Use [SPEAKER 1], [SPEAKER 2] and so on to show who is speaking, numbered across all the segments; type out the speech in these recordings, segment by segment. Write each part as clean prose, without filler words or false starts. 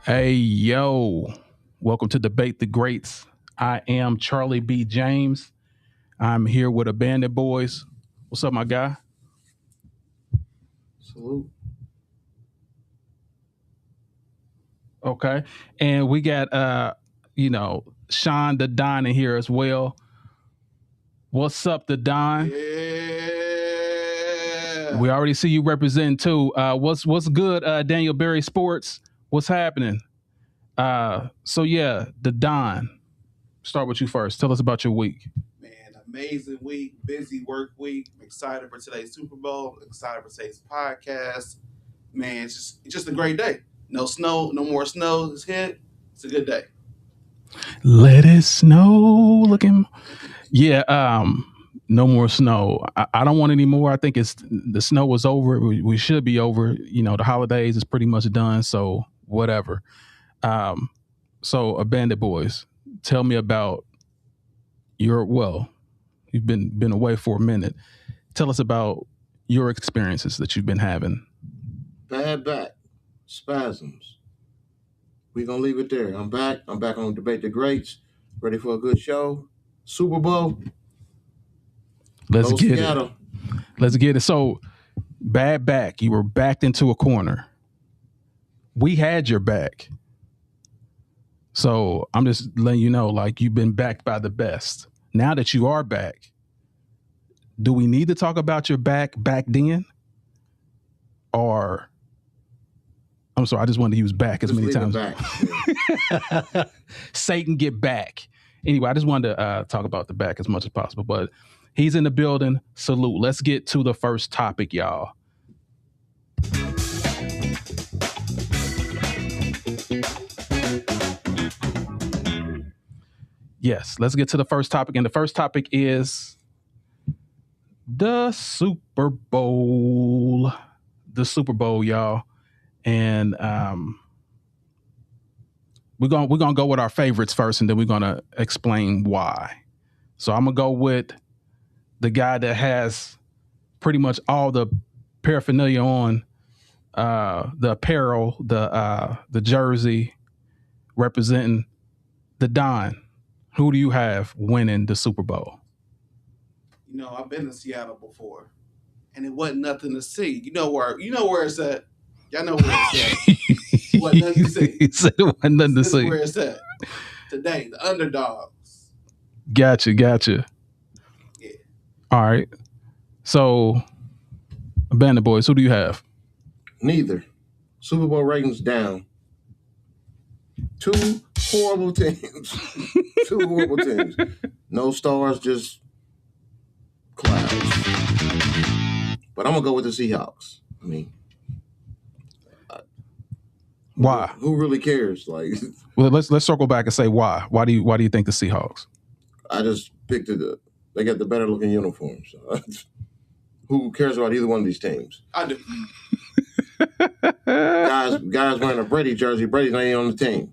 [SPEAKER 1] Hey, yo. Welcome to Debate the Greats. I am Charlie B. James. I'm here with a band of boys. What's up, my guy?
[SPEAKER 2] Salute.
[SPEAKER 1] Okay. And we got Sean the Don in here as well. What's up, the Don?
[SPEAKER 2] Yeah.
[SPEAKER 1] We already see you representing too. What's good, Daniel Berry Sports? What's happening? So yeah, the Don. Start with you first. Tell us about your week.
[SPEAKER 2] Man, amazing week, busy work week. I'm excited for today's Super Bowl. Excited for today's podcast. Man, it's just a great day. No snow, no more snow is hit. It's a good day.
[SPEAKER 1] Let it snow. Looking. Yeah. No more snow. I don't want any more. I think it's the snow was over. We should be over. The holidays is pretty much done. So whatever. Um, so Bandit Boys, tell me about you've been away for a minute. Tell us about your experiences that you've been having.
[SPEAKER 3] Bad back, spasms. We're going to leave it there. I'm back. I'm back on Debate the Greats. Ready for a good show. Super Bowl.
[SPEAKER 1] Let's
[SPEAKER 3] Go
[SPEAKER 1] get
[SPEAKER 3] Seattle.
[SPEAKER 1] it. Let's get it. So, bad back. You were backed into a corner. We had your back. So, I'm just letting you know, like, you've been backed by the best. Now that you are back, do we need to talk about your back then? Or, I'm sorry, I just wanted to use back as
[SPEAKER 3] Just
[SPEAKER 1] many
[SPEAKER 3] leave it
[SPEAKER 1] times.
[SPEAKER 3] back.
[SPEAKER 1] Satan, get back. Anyway, I just wanted to talk about the back as much as possible, but he's in the building. Salute. Let's get to the first topic, y'all. Yes, let's get to the first topic. And the first topic is the Super Bowl. The Super Bowl, y'all. And we're gonna go with our favorites first, and then we're gonna explain why. So I'm gonna go with the guy that has pretty much all the paraphernalia on, the apparel, the jersey, representing the Don. Who do you have winning the Super Bowl?
[SPEAKER 2] I've been to Seattle before, and it wasn't nothing to see. You know where it's at. Y'all know where it's at. Wasn't nothing to see.
[SPEAKER 1] He said it wasn't nothing to
[SPEAKER 2] This is
[SPEAKER 1] see.
[SPEAKER 2] where it's at. Today, the underdogs.
[SPEAKER 1] Gotcha.
[SPEAKER 2] Yeah.
[SPEAKER 1] All right. So, Bandit Boys, who do you have?
[SPEAKER 3] Neither. Super Bowl ratings down. Two horrible teams. Two horrible teams. No stars, just clouds. But I'm going to go with the Seahawks. I mean,
[SPEAKER 1] Why?
[SPEAKER 3] Who really cares? Like,
[SPEAKER 1] Well, let's circle back and say why. Why do you think the Seahawks?
[SPEAKER 3] I just picked it up. They got the better looking uniforms. Who cares about either one of these teams?
[SPEAKER 2] I do.
[SPEAKER 3] Guys wearing a Brady jersey. Brady's not even on the team.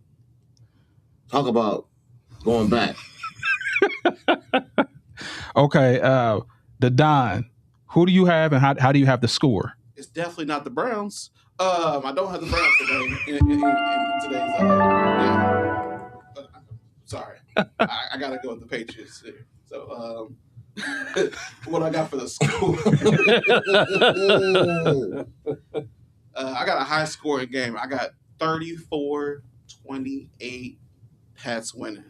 [SPEAKER 3] Talk about going back.
[SPEAKER 1] Okay, the Don. Who do you have, and how do you have the score?
[SPEAKER 2] It's definitely not the Browns. I don't have the Browns today in today's game. Sorry, I gotta go with the Patriots here. So, what I got for the score? I got a high scoring game. I got 34-28 Pats winning.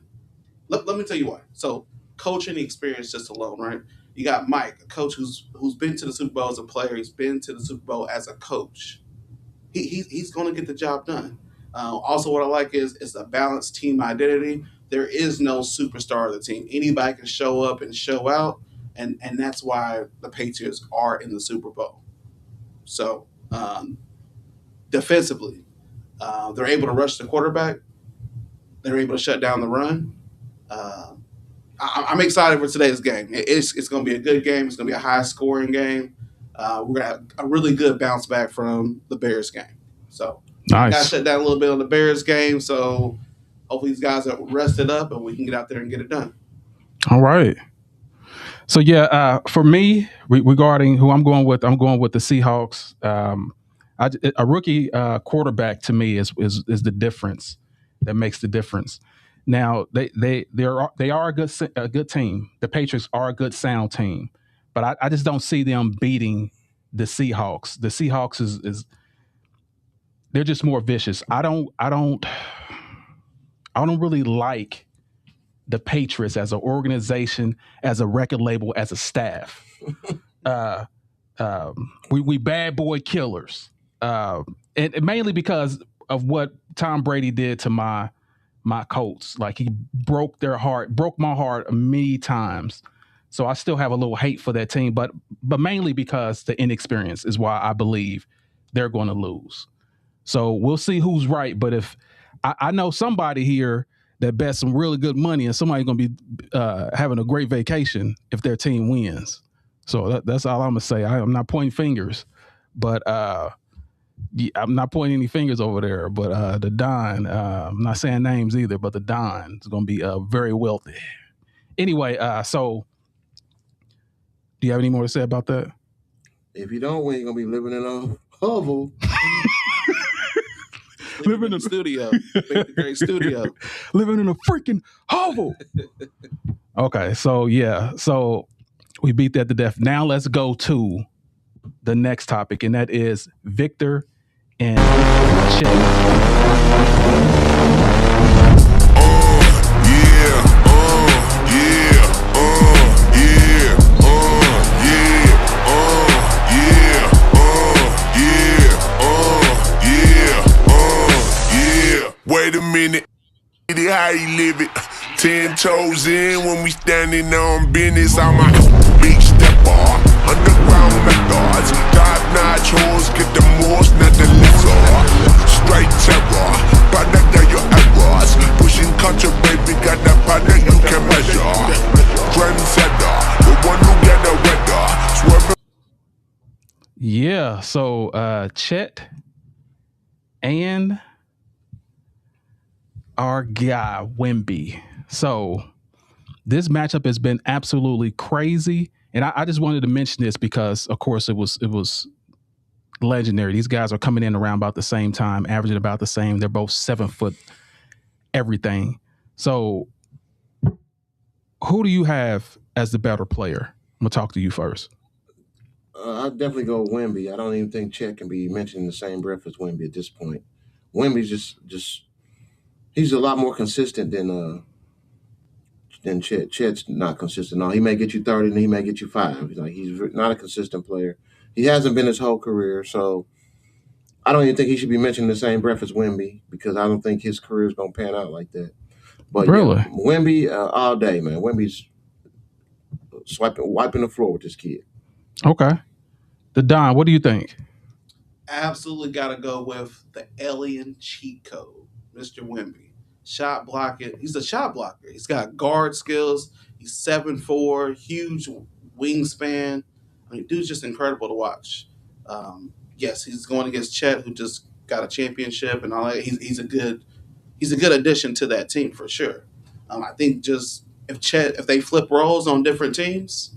[SPEAKER 2] Let me tell you why. So, coaching experience just alone, right? You got Mike, a coach who's been to the Super Bowl as a player. He's been to the Super Bowl as a coach. He's going to get the job done. Also, what I like is it's a balanced team identity. There is no superstar of the team. Anybody can show up and show out, and that's why the Patriots are in the Super Bowl. So, defensively, they're able to rush the quarterback. They're able to shut down the run. I'm excited for today's game. It's going to be a good game. It's going to be a high-scoring game. We're going to have a really good bounce back from the Bears game. So,
[SPEAKER 1] Nice.
[SPEAKER 2] got to shut down a little bit on the Bears game. So, hopefully these guys are rested up and we can get out there and get it done.
[SPEAKER 1] All right. So yeah, for me, regarding who I'm going with the Seahawks. A rookie quarterback to me is the difference that makes the difference. Now they are a good team. The Patriots are a good sound team, but I just don't see them beating the Seahawks. The Seahawks is they're just more vicious. I don't really like the Patriots as an organization, as a record label, as a staff. Uh, we bad boy killers, and mainly because of what Tom Brady did to my Colts. Like he broke my heart many times. So I still have a little hate for that team, but mainly because the inexperience is why I believe they're going to lose. So we'll see who's right. But if I know somebody here that bets some really good money, and somebody's going to be having a great vacation if their team wins. So that's all I'm gonna say. I'm not pointing fingers, but I'm not pointing any fingers over there. But the Don, I'm not saying names either, but the Don is gonna be very wealthy. Anyway, so do you have any more to say about that?
[SPEAKER 3] If you don't win, you're gonna be living in a hovel.
[SPEAKER 2] Living in the studio, the great studio,
[SPEAKER 1] living in a freaking hovel. Okay, so yeah, so we beat that to death. Now let's go to the next topic, and that is Victor and Chet.
[SPEAKER 4] Wait a minute, how you live it? 10 toes in when we standing on business. I'm a big stepper, underground methods, top-notch hoes, get the most, not the lesser. Straight terror, product of your errors. Pushing culture, baby, got that product you can measure. Trendsetter, the one who get the weather. Swerving.
[SPEAKER 1] Yeah, so Chet and our guy Wemby. So this matchup has been absolutely crazy, and I just wanted to mention this because, of course, it was legendary. These guys are coming in around about the same time, averaging about the same. They're both 7 foot everything. So who do you have as the better player? I'm gonna talk to you first.
[SPEAKER 3] I'd definitely go Wemby. I don't even think Chet can be mentioned in the same breath as Wemby at this point. Wemby's just he's a lot more consistent than Chet. Chet's not consistent. No, he may get you 30 and he may get you 5. He's not a consistent player. He hasn't been his whole career, so I don't even think he should be mentioned in the same breath as Wemby because I don't think his career is going to pan out like that. But
[SPEAKER 1] Really?
[SPEAKER 3] yeah, Wemby all day, man. Wemby's wiping the floor with this kid.
[SPEAKER 1] Okay. The Don, what do you think?
[SPEAKER 2] absolutely got to go with the alien cheat code, Mr. Wemby. Shot blocking. He's a shot blocker. He's got guard skills. He's 7'4", huge wingspan. I mean, dude's just incredible to watch. Yes, he's going against Chet, who just got a championship and all that. He's a good addition to that team for sure. I think just if they flip roles on different teams,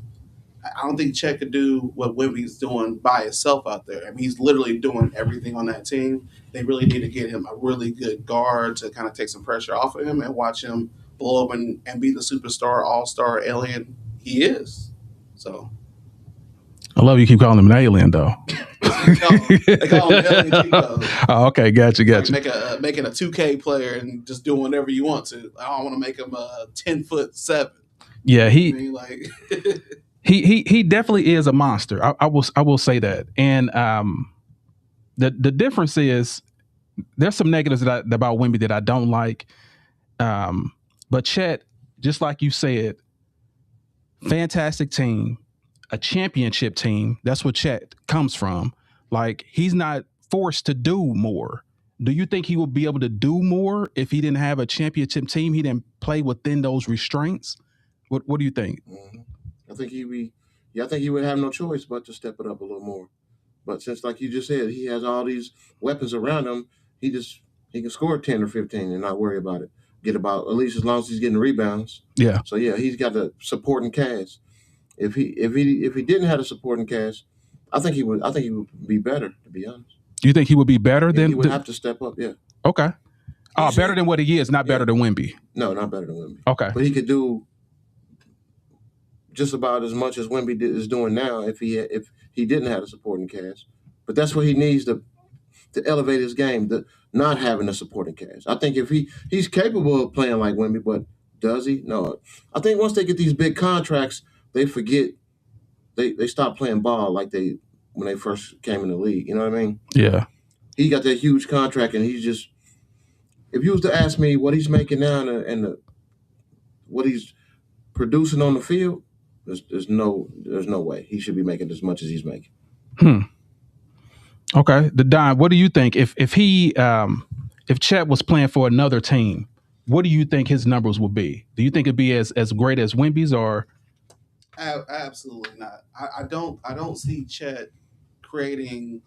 [SPEAKER 2] I don't think Chet could do what Wemby's doing by himself out there. I mean, he's literally doing everything on that team. They really need to get him a really good guard to kind of take some pressure off of him and watch him blow up and be the superstar, all-star alien he is. So
[SPEAKER 1] I love you keep calling him an alien, though.
[SPEAKER 2] they call him alien cheat code.
[SPEAKER 1] Oh, okay, gotcha.
[SPEAKER 2] Like making a 2K player and just doing whatever you want to. I don't want to make him a 10'7".
[SPEAKER 1] Yeah,
[SPEAKER 2] I mean, like
[SPEAKER 1] he definitely is a monster. I will say that. And the difference is there's some negatives about Wemby that I don't like. But Chet, just like you said, fantastic team, a championship team. That's what Chet comes from. Like, he's not forced to do more. Do you think he would be able to do more if he didn't have a championship team? He didn't play within those restraints. What do you think?
[SPEAKER 3] Mm-hmm. I think he would have no choice but to step it up a little more. But since, like you just said, he has all these weapons around him, he can score 10 or 15 and not worry about it. Get about at least as long as he's getting rebounds.
[SPEAKER 1] Yeah.
[SPEAKER 3] So yeah, he's got the supporting cast. If he didn't have a supporting cast, I think he would be better, to be honest.
[SPEAKER 1] You think he would be better
[SPEAKER 3] Yeah,
[SPEAKER 1] than?
[SPEAKER 3] he would have to step up. Yeah.
[SPEAKER 1] Okay. Oh,
[SPEAKER 3] He's-
[SPEAKER 1] better than what he is, not better than Wemby.
[SPEAKER 3] No, not better than Wemby.
[SPEAKER 1] Okay.
[SPEAKER 3] But he could do just about as much as Wemby is doing now if he didn't have a supporting cast. But that's what he needs to elevate his game, not having a supporting cast. I think if he's capable of playing like Wemby, but does he? No. I think once they get these big contracts, they forget they stop playing ball like they when they first came in the league. You know what I mean?
[SPEAKER 1] Yeah.
[SPEAKER 3] He got that huge contract, and he's just. If you was to ask me what he's making now and what he's producing on the field, there's no way he should be making as much as he's making.
[SPEAKER 1] Okay, Don, what do you think if Chet was playing for another team? What do you think his numbers would be? Do you think it'd be as great as Wemby's or?
[SPEAKER 2] Absolutely not. I don't see Chet creating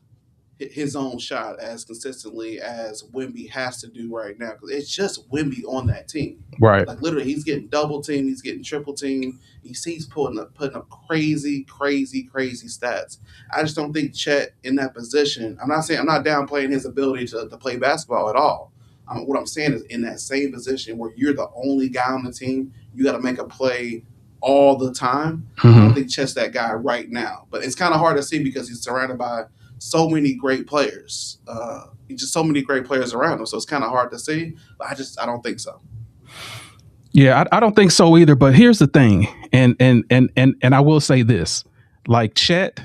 [SPEAKER 2] his own shot as consistently as Wemby has to do right now, because it's just Wemby on that team.
[SPEAKER 1] Right.
[SPEAKER 2] Like literally, he's getting double teamed, he's getting triple teamed. He's putting up crazy stats. I just don't think Chet in that position. I'm not downplaying his ability to play basketball at all. What I'm saying is in that same position where you're the only guy on the team, you got to make a play all the time. I don't think Chet's that guy right now, but it's kind of hard to see because he's surrounded by so many great players. Just so many great players around him, so it's kind of hard to see. But I don't think so.
[SPEAKER 1] Yeah, I don't think so either. But here's the thing, and I will say this: like Chet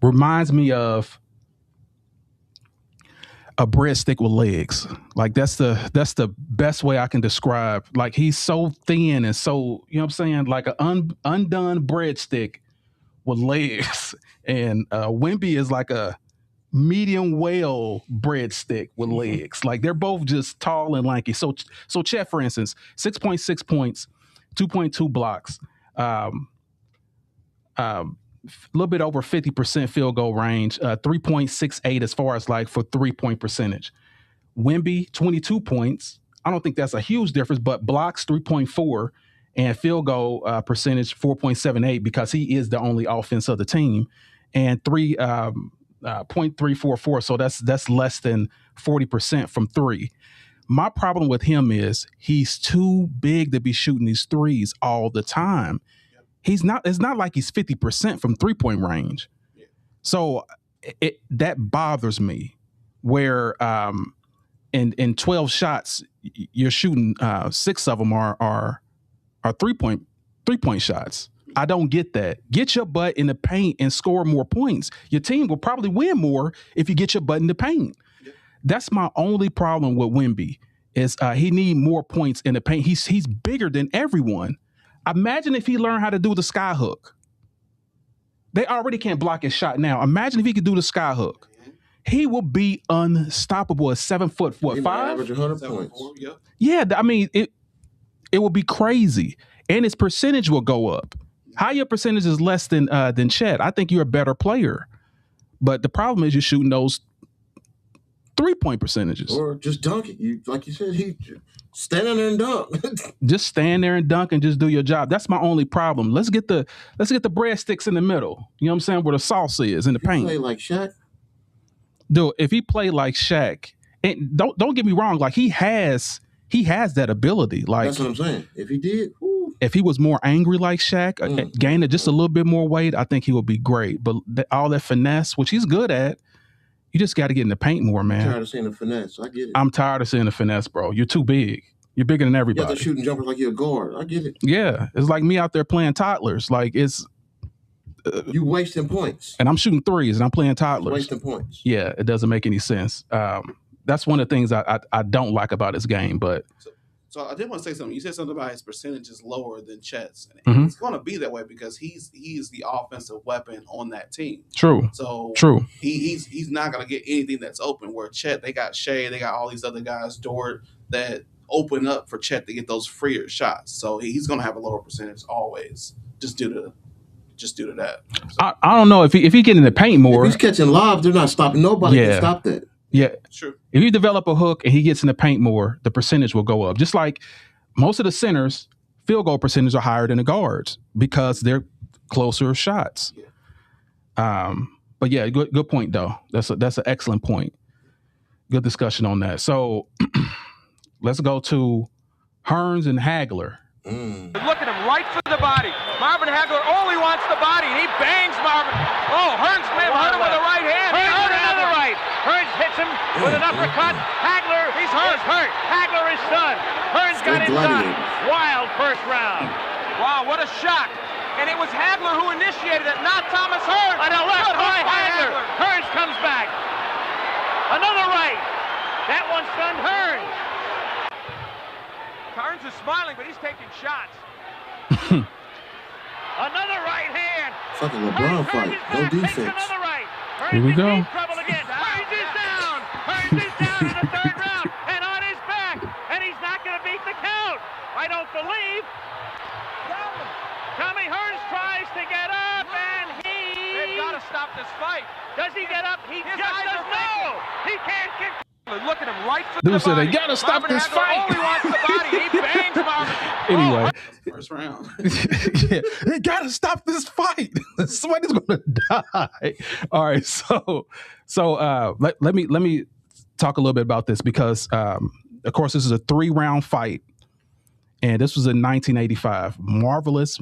[SPEAKER 1] reminds me of a breadstick with legs. Like that's the best way I can describe. Like he's so thin and so, you know what I'm saying, like an undone breadstick with legs. And Wemby is like a medium whale breadstick with legs. Like they're both just tall and lanky. So Chet, for instance, 6.6 points, 2.2 blocks, a little bit over 50% field goal range, 3.68 as far as like for 3-point percentage. Wemby, 22 points. I don't think that's a huge difference, but blocks 3.4 and field goal percentage 4.78 because he is the only offense of the team, and 0.344. So that's less than 40% from three. My problem with him is he's too big to be shooting these threes all the time. It's not like he's 50% from 3-point range. So that bothers me where in 12 shots, you're shooting 6 of them are 3-point shots. I don't get that. Get your butt in the paint and score more points. Your team will probably win more if you get your butt in the paint. That's my only problem with Wemby is he need more points in the paint. He's bigger than everyone. Imagine if he learned how to do the sky hook. They already can't block his shot now. Imagine if he could do the sky hook. He will be unstoppable at 7 foot, what, 5?
[SPEAKER 3] Average 100 points.
[SPEAKER 2] Yeah.
[SPEAKER 1] I mean, it will be crazy. And his percentage will go up. How your percentage is less than Chet, I think you're a better player. But the problem is you're shooting those 3-point percentages.
[SPEAKER 3] Or just dunk it. Like you said, he stand there and dunk.
[SPEAKER 1] Just stand there and dunk and just do your job. That's my only problem. Let's get the breadsticks in the middle. You know what I'm saying? Where the sauce is in the paint.
[SPEAKER 3] Play like Shaq.
[SPEAKER 1] Dude, if he played like Shaq, and don't get me wrong, like he has that ability. Like
[SPEAKER 3] that's what I'm saying. If he did,
[SPEAKER 1] if he was more angry like Shaq, gained just a little bit more weight, I think he would be great. But all that finesse, which he's good at, you just got to get in the paint more, man.
[SPEAKER 3] I'm tired of seeing the finesse. I get it.
[SPEAKER 1] I'm tired of seeing the finesse, bro. You're too big. You're bigger than everybody.
[SPEAKER 3] You have to shooting jumpers like you're a guard. I get it.
[SPEAKER 1] Yeah, it's like me out there playing toddlers. Like it's
[SPEAKER 3] you wasting points,
[SPEAKER 1] and I'm shooting threes, and I'm playing toddlers.
[SPEAKER 3] Wasting points.
[SPEAKER 1] Yeah, it doesn't make any sense. That's one of the things I don't like about his game. But
[SPEAKER 2] so I did want to say something. You said something about his percentage is lower than Chet's, and it's going to be that way because he's the offensive weapon on that team.
[SPEAKER 1] True.
[SPEAKER 2] So
[SPEAKER 1] true.
[SPEAKER 2] He's not going to get anything that's open. Where Chet, they got Shea, they got all these other guys, Dort, that open up for Chet to get those freer shots. So he's going to have a lower percentage always, just due to that. So.
[SPEAKER 1] I don't know if he get in the paint more.
[SPEAKER 3] If he's catching lobs, they're not stopping. Nobody can stop that.
[SPEAKER 1] Yeah,
[SPEAKER 2] true.
[SPEAKER 1] If you develop a hook and he gets in the paint more, the percentage will go up. Just like most of the centers, field goal percentage are higher than the guards because they're closer shots.
[SPEAKER 2] Yeah.
[SPEAKER 1] But yeah, good point though. That's an excellent point. Good discussion on that. So let's go to Hearns and Hagler.
[SPEAKER 5] Look at him, right for the body. Marvin Hagler only wants the body, and he bangs Marvin. Oh, Hearns may have hurt him with a right hand. Hearns hurt another right. Hearns hits him with an uppercut. Hagler, he's hurt. Hagler is stunned. Hearns got inside. Wild first round. Wow, what a shock. And it was Hagler who initiated it, not Thomas Hearns. On the left by Hagler. Hearns comes back. Another right. That one stunned Hearns. Hearns is smiling, but he's taking shots. Another right hand.
[SPEAKER 3] Fucking LeBron fight. No defense.
[SPEAKER 5] Right.
[SPEAKER 1] Here we go.
[SPEAKER 5] Trouble again. Hearns is down. Hearns is down in the third round and on his back. And he's not going to beat the count. I don't believe. Tommy Hearns tries to get up and they've got to stop this fight. Does he get up? He just doesn't know. He can't get. Look at him, right for
[SPEAKER 1] Dude
[SPEAKER 5] the
[SPEAKER 1] said
[SPEAKER 5] body.
[SPEAKER 1] they gotta stop
[SPEAKER 5] Marvin
[SPEAKER 1] this
[SPEAKER 5] Hagler
[SPEAKER 1] fight.
[SPEAKER 5] only wants the body. He bangs Marvin.
[SPEAKER 1] Anyway,
[SPEAKER 2] First round.
[SPEAKER 1] yeah, they gotta stop this fight. Somebody's gonna die. All right, so let me talk a little bit about this because of course this is a 3-round fight, and this was in 1985. Marvelous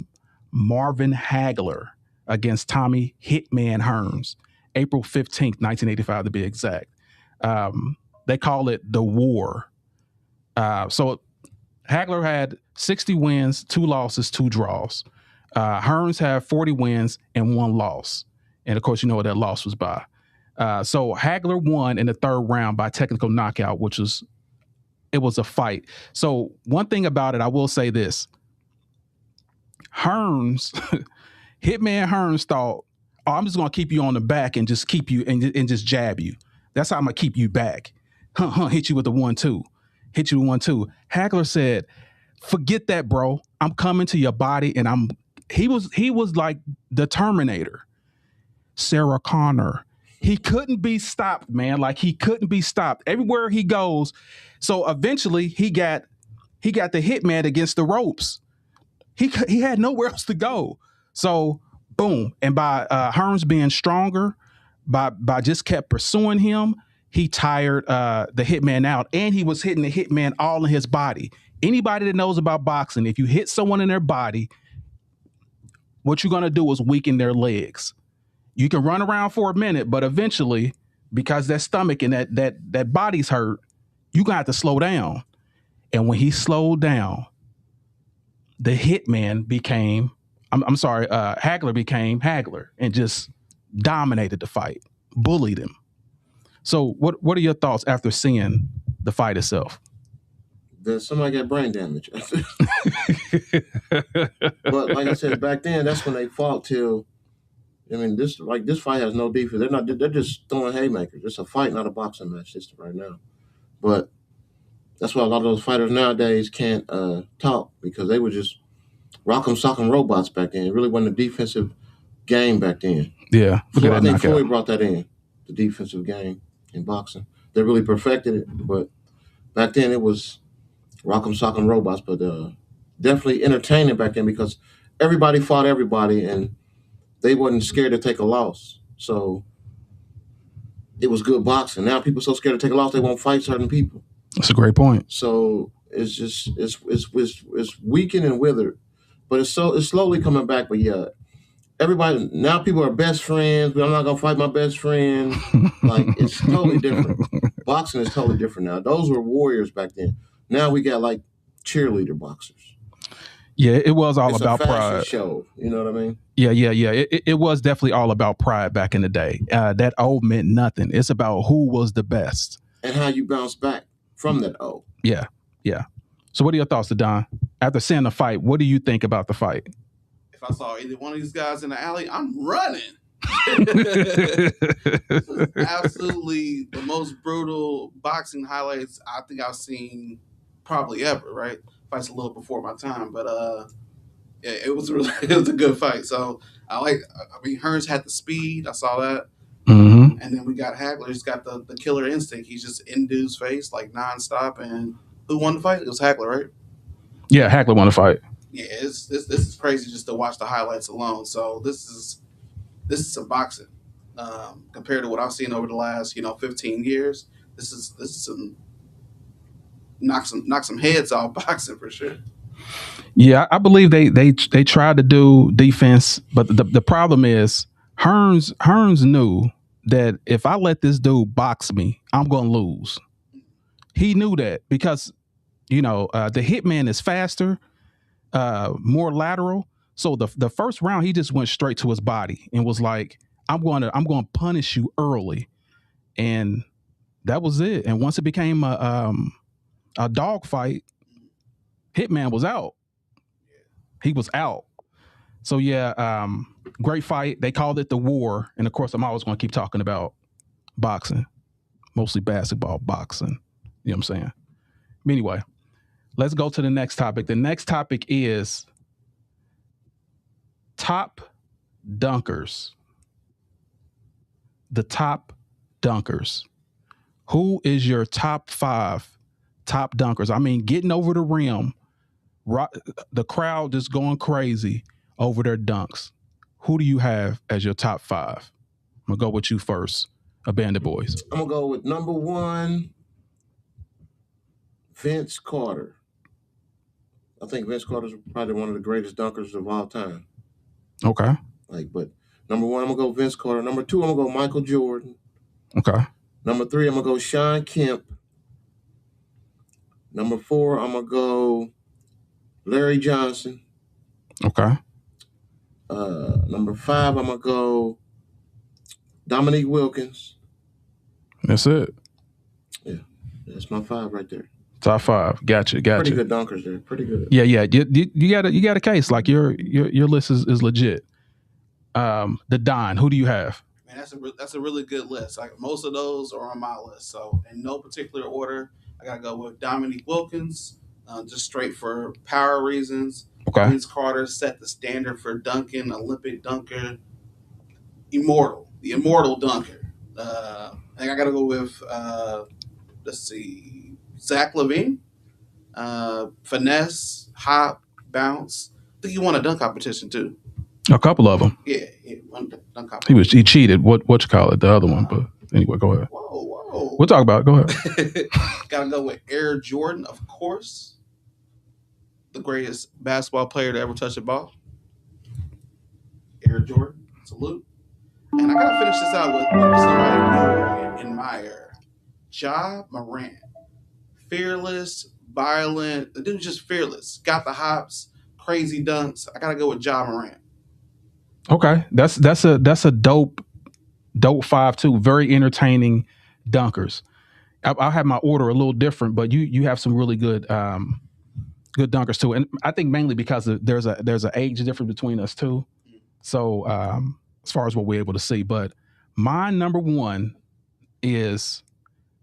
[SPEAKER 1] Marvin Hagler against Tommy Hitman Hearns, April 15th, 1985 to be exact. They call it the war. So Hagler had 60 wins, 2 losses, 2 draws. Hearns had 40 wins and 1 loss. And of course, you know what that loss was by. So Hagler won in the 3rd round by technical knockout, it was a fight. So one thing about it, I will say this. Hearns, Hitman Hearns thought, oh, I'm just going to keep you on the back and just keep you and just jab you. That's how I'm going to keep you back. Hit you with the 1-2. Hit you with 1-2. Hagler said, forget that, bro. I'm coming to your body. And he was like the Terminator. Sarah Connor. He couldn't be stopped, man. Like he couldn't be stopped. Everywhere he goes. So eventually he got the Hitman against the ropes. He had nowhere else to go. So boom. And by Hearns being stronger, by just kept pursuing him, he tired the Hitman out, and he was hitting the Hitman all in his body. Anybody that knows about boxing, if you hit someone in their body, what you're going to do is weaken their legs. You can run around for a minute, but eventually, because that stomach and that body's hurt, you're going to have to slow down. And when he slowed down, the Hitman became, Hagler became Hagler and just dominated the fight, bullied him. So what are your thoughts after seeing the fight itself?
[SPEAKER 3] That somebody got brain damage. But like I said, back then, that's when they fought till, I mean, this fight has no defense. They're just throwing haymakers. It's a fight, not a boxing match just right now. But that's why a lot of those fighters nowadays can't talk, because they were just rock'em sock'em robots back then. It really wasn't a defensive game back then.
[SPEAKER 1] Yeah.
[SPEAKER 3] I think Floyd brought that in, the defensive game in boxing. They really perfected it, but back then it was rock'em sock'em robots, but definitely entertaining back then because everybody fought everybody and they wasn't scared to take a loss. So it was good boxing. Now people are so scared to take a loss they won't fight certain people.
[SPEAKER 1] That's a great point.
[SPEAKER 3] So it's just it's weakened and withered, but it's slowly coming back. But yeah, everybody now people are best friends. But I'm not gonna fight my best friend. Like it's totally different. Boxing is totally different now. Those were warriors back then. Now we got like cheerleader boxers.
[SPEAKER 1] Yeah, it was all
[SPEAKER 3] it's
[SPEAKER 1] about
[SPEAKER 3] a fashion
[SPEAKER 1] pride.
[SPEAKER 3] show, you know what I mean?
[SPEAKER 1] Yeah. It was definitely all about pride back in the day. That O meant nothing. It's about who was the best
[SPEAKER 3] and how you bounce back from that O.
[SPEAKER 1] Yeah. So what are your thoughts, Don? After seeing the fight, what do you think about the fight?
[SPEAKER 2] If I saw either one of these guys in the alley, I'm running. This is absolutely the most brutal boxing highlights I think I've seen probably ever, right? Fight's a little before my time, but yeah, it was a good fight. So I mean, Hearns had the speed. I saw that.
[SPEAKER 1] Mm-hmm.
[SPEAKER 2] And then we got Hagler. He's got the killer instinct. He's just in dude's face like nonstop. And who won the fight? It was Hagler, right?
[SPEAKER 1] Yeah, Hagler won the fight.
[SPEAKER 2] Yeah, this is crazy just to watch the highlights alone. So this is some boxing. compared to what I've seen over the last 15 years. This is some knock some heads off boxing for sure.
[SPEAKER 1] Yeah, I believe they tried to do defense, but the problem is Hearns knew that if I let this dude box me, I'm gonna lose. He knew that because the hitman is faster, more lateral. So the first round he just went straight to his body and was like, I'm going to punish you early, and that was it. And once it became a dog fight, Hitman was out. He was out. So yeah, great fight. They called it the war, and of course, I'm always going to keep talking about boxing, mostly basketball, boxing. You know what I'm saying? Anyway, let's go to the next topic. The next topic is top dunkers. The top dunkers. Who is your top 5 top dunkers? I mean, getting over the rim, the crowd just going crazy over their dunks. Who do you have as your top 5? I'm gonna go with you first, Abandoned Boys.
[SPEAKER 3] I'm gonna go with number 1, Vince Carter. I think Vince Carter is probably one of the greatest dunkers of all time.
[SPEAKER 1] Okay.
[SPEAKER 3] But number 1, I'm gonna go Vince Carter. Number 2, I'm gonna go Michael Jordan.
[SPEAKER 1] Okay.
[SPEAKER 3] Number 3, I'm gonna go Sean Kemp. Number 4, I'm gonna go Larry Johnson.
[SPEAKER 1] Okay.
[SPEAKER 3] Number 5, I'm gonna go Dominique Wilkins.
[SPEAKER 1] That's it.
[SPEAKER 3] Yeah, that's my 5 right there.
[SPEAKER 1] Top 5. Gotcha.
[SPEAKER 3] Pretty good dunkers there. Pretty good.
[SPEAKER 1] Yeah. You got a case. Like your list is legit. The Don. Who do you have?
[SPEAKER 2] Man, that's a really good list. Like most of those are on my list. So in no particular order, I gotta go with Dominique Wilkins, just straight for power reasons.
[SPEAKER 1] Okay.
[SPEAKER 2] Vince Carter set the standard for dunking, Olympic dunker, the immortal dunker. I think I gotta go with let's see, Zach LaVine, finesse, hop, bounce. I think he won a dunk competition too.
[SPEAKER 1] A couple of them.
[SPEAKER 2] Yeah, won a dunk competition.
[SPEAKER 1] He cheated. What you call it? The other one. But anyway, go ahead.
[SPEAKER 2] Whoa.
[SPEAKER 1] We'll talk about it. Go ahead.
[SPEAKER 2] Gotta go with Air Jordan, of course. The greatest basketball player to ever touch a ball. Air Jordan, salute. And I gotta finish this out with somebody in my era. Ja Morant. Fearless, violent. The dude's just fearless. Got the hops, crazy dunks. I gotta go with Ja Morant.
[SPEAKER 1] Okay. That's a dope 5 too. Very entertaining dunkers. I'll have my order a little different, but you have some really good dunkers too. And I think mainly because there's an age difference between us too. So as far as what we're able to see, but my number 1 is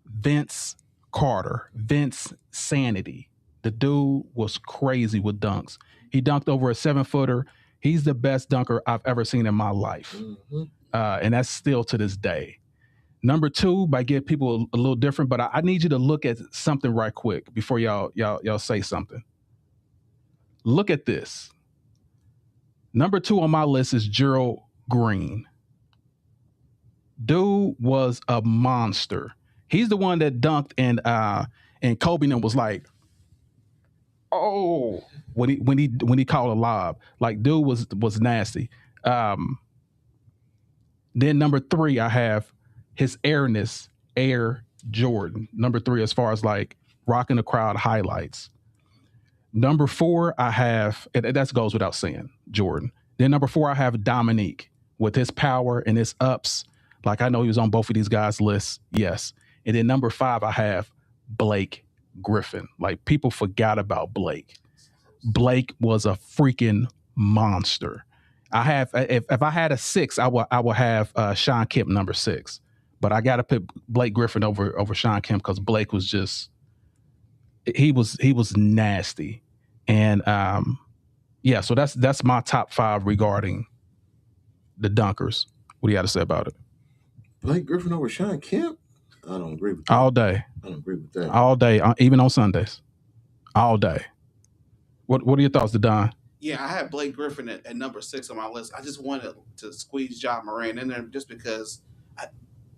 [SPEAKER 1] Vince Carter. Vince Sanity. The dude was crazy with dunks. He dunked over a 7-footer. He's the best dunker I've ever seen in my life.
[SPEAKER 3] Mm-hmm.
[SPEAKER 1] And that's still to this day. Number 2, by give people a little different, but I need you to look at something right quick before y'all say something. Look at this. Number 2 on my list is Gerald Green. Dude was a monster. He's the one that dunked and Kobe and was like, oh, when he called a lob. Like, dude was nasty. Then number 3, I have his airness, Air Jordan. Number 3, as far as like rocking the crowd highlights. Number 4, I have, and that goes without saying, Jordan. Then number 4, I have Dominique with his power and his ups. Like, I know he was on both of these guys' lists. Yes. And then number 5, I have Blake Griffin. Like, people forgot about Blake. Blake was a freaking monster. I have, if I had a 6, I will have Sean Kemp number 6. But I got to put Blake Griffin over Sean Kemp because Blake was just, he was nasty. And yeah, so that's my top 5 regarding the dunkers. What do you got to say about it?
[SPEAKER 3] Blake Griffin over Sean Kemp? I don't agree with that.
[SPEAKER 1] All day.
[SPEAKER 3] I don't agree with that.
[SPEAKER 1] All day, even on Sundays. All day. What are your thoughts, Don?
[SPEAKER 2] Yeah, I had Blake Griffin at number 6 on my list. I just wanted to squeeze Ja Morant in there just because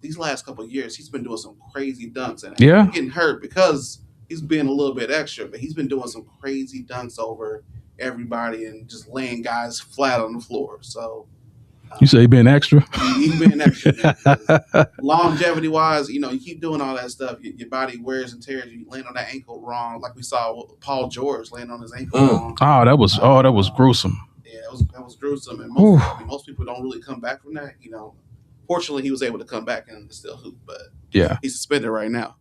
[SPEAKER 2] these last couple of years he's been doing some crazy dunks and
[SPEAKER 1] Yeah.
[SPEAKER 2] getting hurt because he's being a little bit extra, but he's been doing some crazy dunks over everybody and just laying guys flat on the floor. So
[SPEAKER 1] you say he been extra?
[SPEAKER 2] He's been extra, man. Longevity wise, you keep doing all that stuff. Your body wears and tears. You land on that ankle wrong, like we saw Paul George land on his ankle wrong.
[SPEAKER 1] Oh, that was gruesome.
[SPEAKER 2] Yeah, that was gruesome. And most people don't really come back from that. Fortunately, he was able to come back and still hoop, but
[SPEAKER 1] yeah,
[SPEAKER 2] he's suspended right now.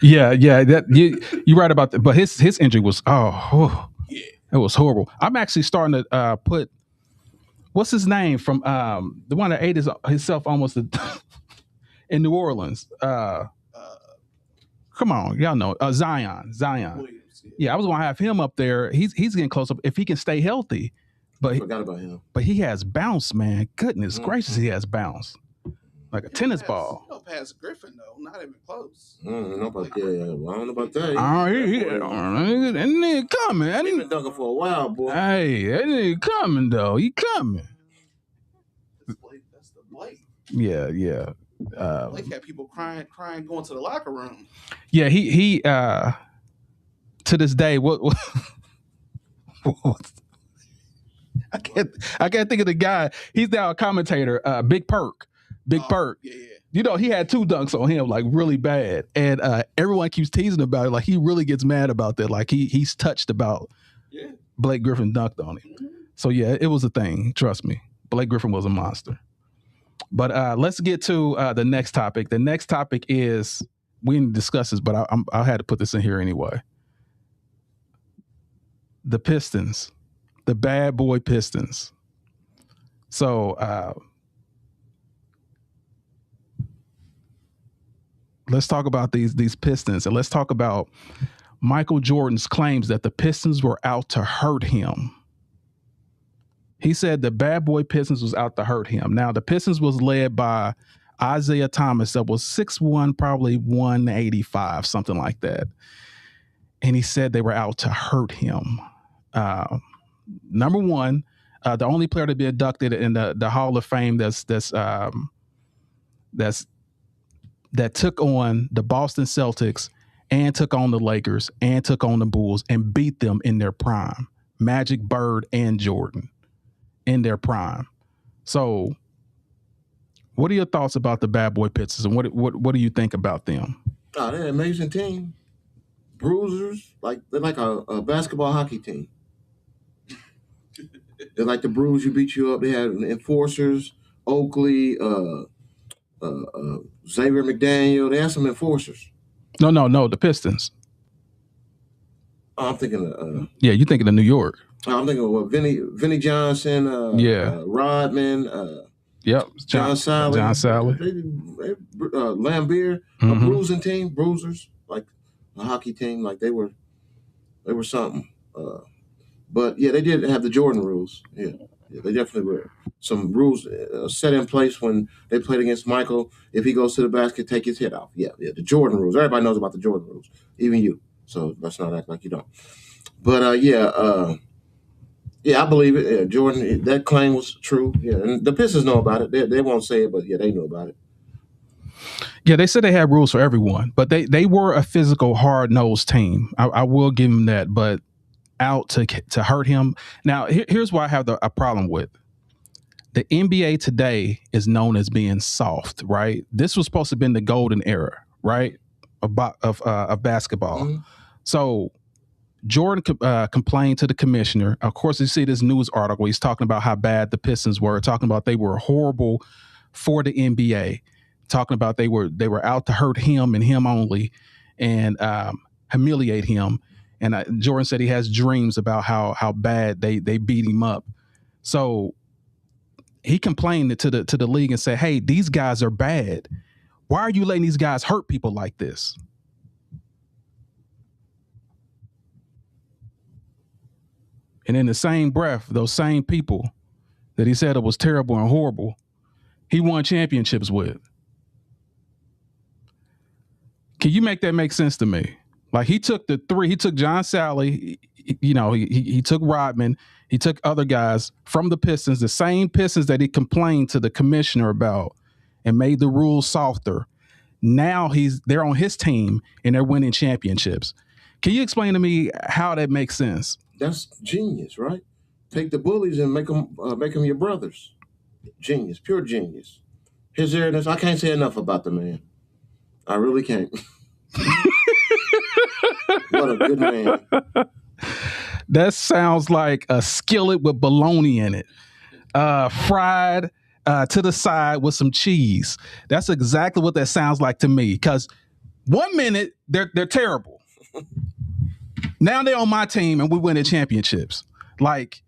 [SPEAKER 1] Yeah, that you're right about that. But his injury was yeah, it was horrible. I'm actually starting to put what's his name from the one that ate himself almost in New Orleans. Come on, y'all know Zion.
[SPEAKER 2] Williams,
[SPEAKER 1] Yeah, I was gonna have him up there. He's getting close up if he can stay healthy. But
[SPEAKER 3] forgot about him.
[SPEAKER 1] But he has bounce, man. Goodness gracious, he has bounce. Like a tennis ball.
[SPEAKER 2] No pass Griffin though, not even close.
[SPEAKER 3] I don't know about that. I don't know about that.
[SPEAKER 1] That nigga coming.
[SPEAKER 3] He's been dunking for a while, boy.
[SPEAKER 1] Hey, that nigga coming though. He coming.
[SPEAKER 2] That's the Blake.
[SPEAKER 1] Yeah.
[SPEAKER 2] Blake had people crying, going to the locker room.
[SPEAKER 1] Yeah, he to this day, what I can't think of the guy. He's now a commentator, Big Perk. Perk.
[SPEAKER 2] Yeah.
[SPEAKER 1] He had 2 dunks on him, like really bad. And everyone keeps teasing about it. Like he really gets mad about that. Like he's touched about Blake Griffin dunked on him.
[SPEAKER 2] Mm-hmm.
[SPEAKER 1] So yeah, it was a thing. Trust me. Blake Griffin was a monster. But let's get to the next topic. The next topic is, we didn't discuss this, but I had to put this in here anyway. The Pistons. The bad boy Pistons. So let's talk about these Pistons, and let's talk about Michael Jordan's claims that the Pistons were out to hurt him. He said the bad boy Pistons was out to hurt him. Now, the Pistons was led by Isaiah Thomas that was 6'1", probably 185, something like that. And he said they were out to hurt him. Number one, the only player to be inducted in the Hall of Fame that took on the Boston Celtics and took on the Lakers and took on the Bulls and beat them in their prime. Magic, Bird, and Jordan in their prime. So what are your thoughts about the bad boy Pistons, and what do you think about them?
[SPEAKER 3] Oh, they're an amazing team. Bruisers, they're like a basketball hockey team. They're like the Bruise, you beat you up. They had enforcers, Oakley, Xavier McDaniel. They had some enforcers.
[SPEAKER 1] No, the Pistons.
[SPEAKER 3] Oh, I'm thinking of
[SPEAKER 1] yeah, you're thinking of New York.
[SPEAKER 3] I'm thinking of Vinnie Johnson, Rodman,
[SPEAKER 1] yep,
[SPEAKER 3] John Sally, Lambeer, a bruising team, bruisers, like a hockey team, like they were something. But yeah, they did have the Jordan rules. Yeah, they definitely were. Some rules set in place when they played against Michael. If he goes to the basket, take his head off. Yeah, the Jordan rules. Everybody knows about the Jordan rules, even you. So let's not act like you don't. But I believe it. Yeah, Jordan, that claim was true. Yeah, and the Pistons know about it. They won't say it, but yeah, they know about it.
[SPEAKER 1] Yeah, they said they had rules for everyone, but they were a physical, hard-nosed team. I will give them that, but out to hurt him. Now, here's what I have a problem with. The NBA today is known as being soft, right? This was supposed to have been the golden era, right, of basketball. Mm-hmm. So Jordan complained to the commissioner. Of course, you see this news article. He's talking about how bad the Pistons were, talking about they were horrible for the NBA, talking about they were out to hurt him and him only, and humiliate him. And Jordan said he has dreams about how bad they beat him up. So he complained to the league and said, "Hey, these guys are bad. Why are you letting these guys hurt people like this?" And in the same breath, those same people that he said it was terrible and horrible, he won championships with. Can you make that make sense to me? Like he took the three. He took John Sally. He took Rodman. He took other guys from the Pistons, the same Pistons that he complained to the commissioner about, and made the rules softer. Now they're on his team and they're winning championships. Can you explain to me how that makes sense?
[SPEAKER 3] That's genius, right? Take the bullies and make them your brothers. Genius, pure genius. His arrogance, I can't say enough about the man. I really can't. What a good man.
[SPEAKER 1] That sounds like a skillet with bologna in it, fried to the side with some cheese. That's exactly what that sounds like to me. Because 1 minute they're terrible. Now they're on my team and we winning championships. Like,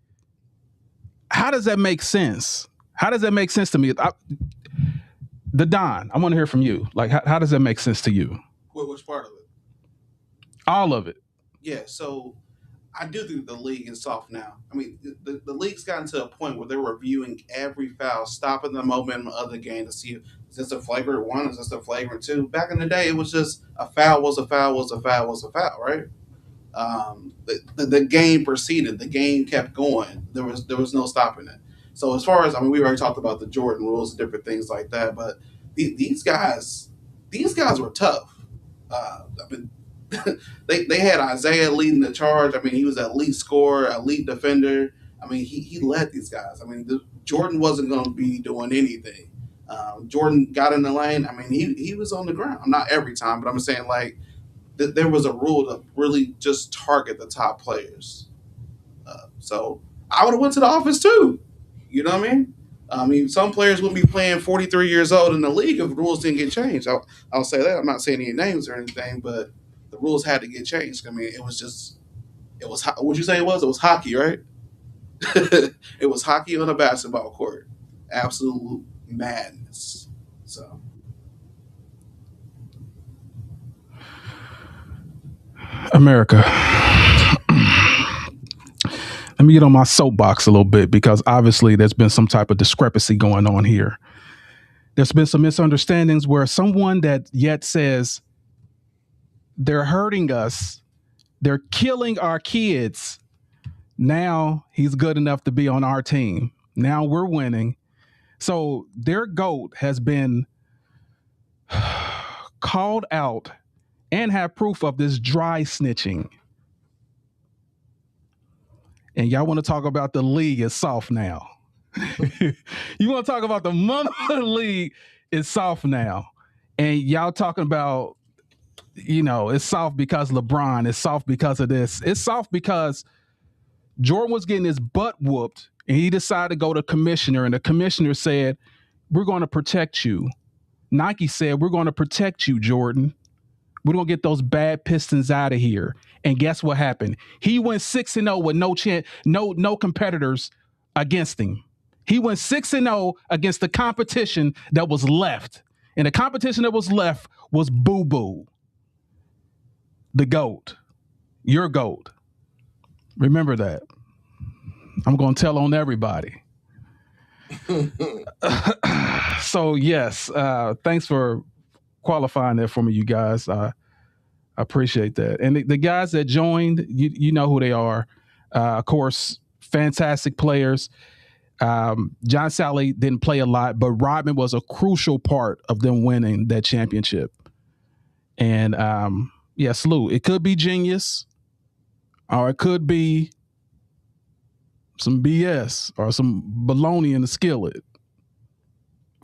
[SPEAKER 1] how does that make sense? How does that make sense to me? The Don, I want to hear from you. Like, how does that make sense to you?
[SPEAKER 2] Which part of it?
[SPEAKER 1] All of it.
[SPEAKER 2] Yeah, so I do think the league is soft now. I mean, the league's gotten to a point where they're reviewing every foul, stopping the momentum of the game to see if is this a flagrant one, is this a flagrant two. Back in the day, it was just a foul was a foul was a foul was a foul, right? The game proceeded, the game kept going. There was no stopping it. So as far as we already talked about the Jordan rules and different things like that, but these guys were tough. They had Isaiah leading the charge. I mean, he was an elite scorer, elite defender. I mean, he led these guys. I mean, Jordan wasn't going to be doing anything. Jordan got in the lane. I mean, he was on the ground. Not every time, but I'm saying like there was a rule to really just target the top players. So I would have went to the office too. You know what I mean? I mean, some players wouldn't be playing 43 years old in the league if the rules didn't get changed. I'll say that. I'm not saying any names or anything, but the rules had to get changed. I mean, it was what'd you say it was? It was hockey, right? It was hockey on a basketball court. Absolute madness. So.
[SPEAKER 1] America. Let me get on my soapbox a little bit because obviously there's been some type of discrepancy going on here. There's been some misunderstandings where someone that yet says they're hurting us, they're killing our kids. Now he's good enough to be on our team. Now we're winning. So their GOAT has been called out and have proof of this dry snitching. And y'all want to talk about the league is soft now. You want to talk about the mother of the league is soft now. And y'all talking about, it's soft because LeBron. It's soft because of this. It's soft because Jordan was getting his butt whooped and he decided to go to commissioner. And the commissioner said, we're going to protect you. Nike said, we're going to protect you, Jordan. We're going to get those bad Pistons out of here. And guess what happened? He went 6-0 with no competitors against him. He went 6-0 against the competition that was left. And the competition that was left was Boo Boo, the GOAT, your GOAT. Remember that. I'm going to tell on everybody. So, yes, thanks for qualifying that for me, you guys. I appreciate that. And the guys that joined, you know who they are. Of course, fantastic players. John Sally didn't play a lot, but Rodman was a crucial part of them winning that championship. And salute. It could be genius, or it could be some BS or some bologna in the skillet.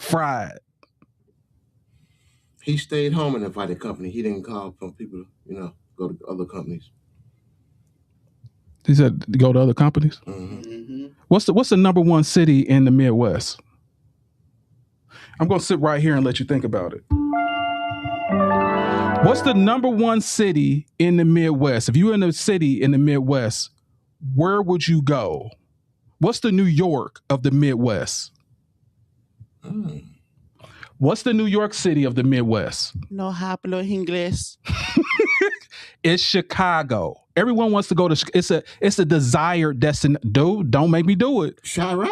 [SPEAKER 1] Fried.
[SPEAKER 3] He stayed home and invited company. He didn't call from people, go to other companies.
[SPEAKER 1] He said go to other companies?
[SPEAKER 3] Mm-hmm.
[SPEAKER 1] What's the number one city in the Midwest? I'm going to sit right here and let you think about it. What's the number one city in the Midwest? If you're in a city in the Midwest, where would you go? What's the New York of the Midwest? What's the New York City of the Midwest?
[SPEAKER 6] No hablo inglés.
[SPEAKER 1] It's Chicago. Everyone wants to go to. It's a desired destination. Dude, don't make me do it.
[SPEAKER 3] Chirac?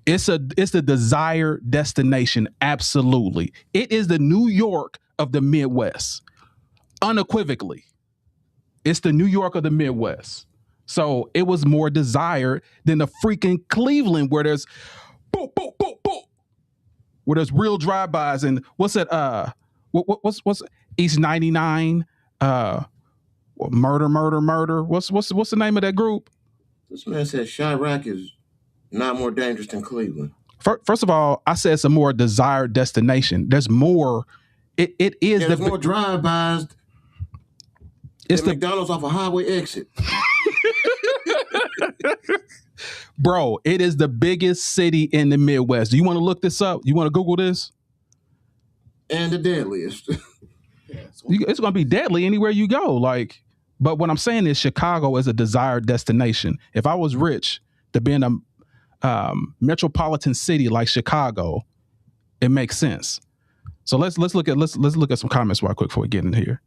[SPEAKER 1] It's the desired destination. Absolutely, it is the New York of the Midwest, unequivocally. It's the New York of the Midwest. So it was more desired than the freaking Cleveland where there's boop, boop, boop, boop. Where there's real drive-bys and what's that? What's East 99? Murder. What's the name of that group?
[SPEAKER 3] This man said Chirac is not more dangerous than Cleveland.
[SPEAKER 1] First of all, I said it's a more desired destination. There's more. It is
[SPEAKER 3] There's more drive-bys. It's the McDonald's off a highway exit.
[SPEAKER 1] Bro, it is the biggest city in the Midwest. Do you want to look this up? You want to Google this?
[SPEAKER 3] And the deadliest.
[SPEAKER 1] It's going to be deadly anywhere you go. But what I'm saying is Chicago is a desired destination. If I was rich to be in a metropolitan city like Chicago, it makes sense. So let's look at some comments real quick before we get in here.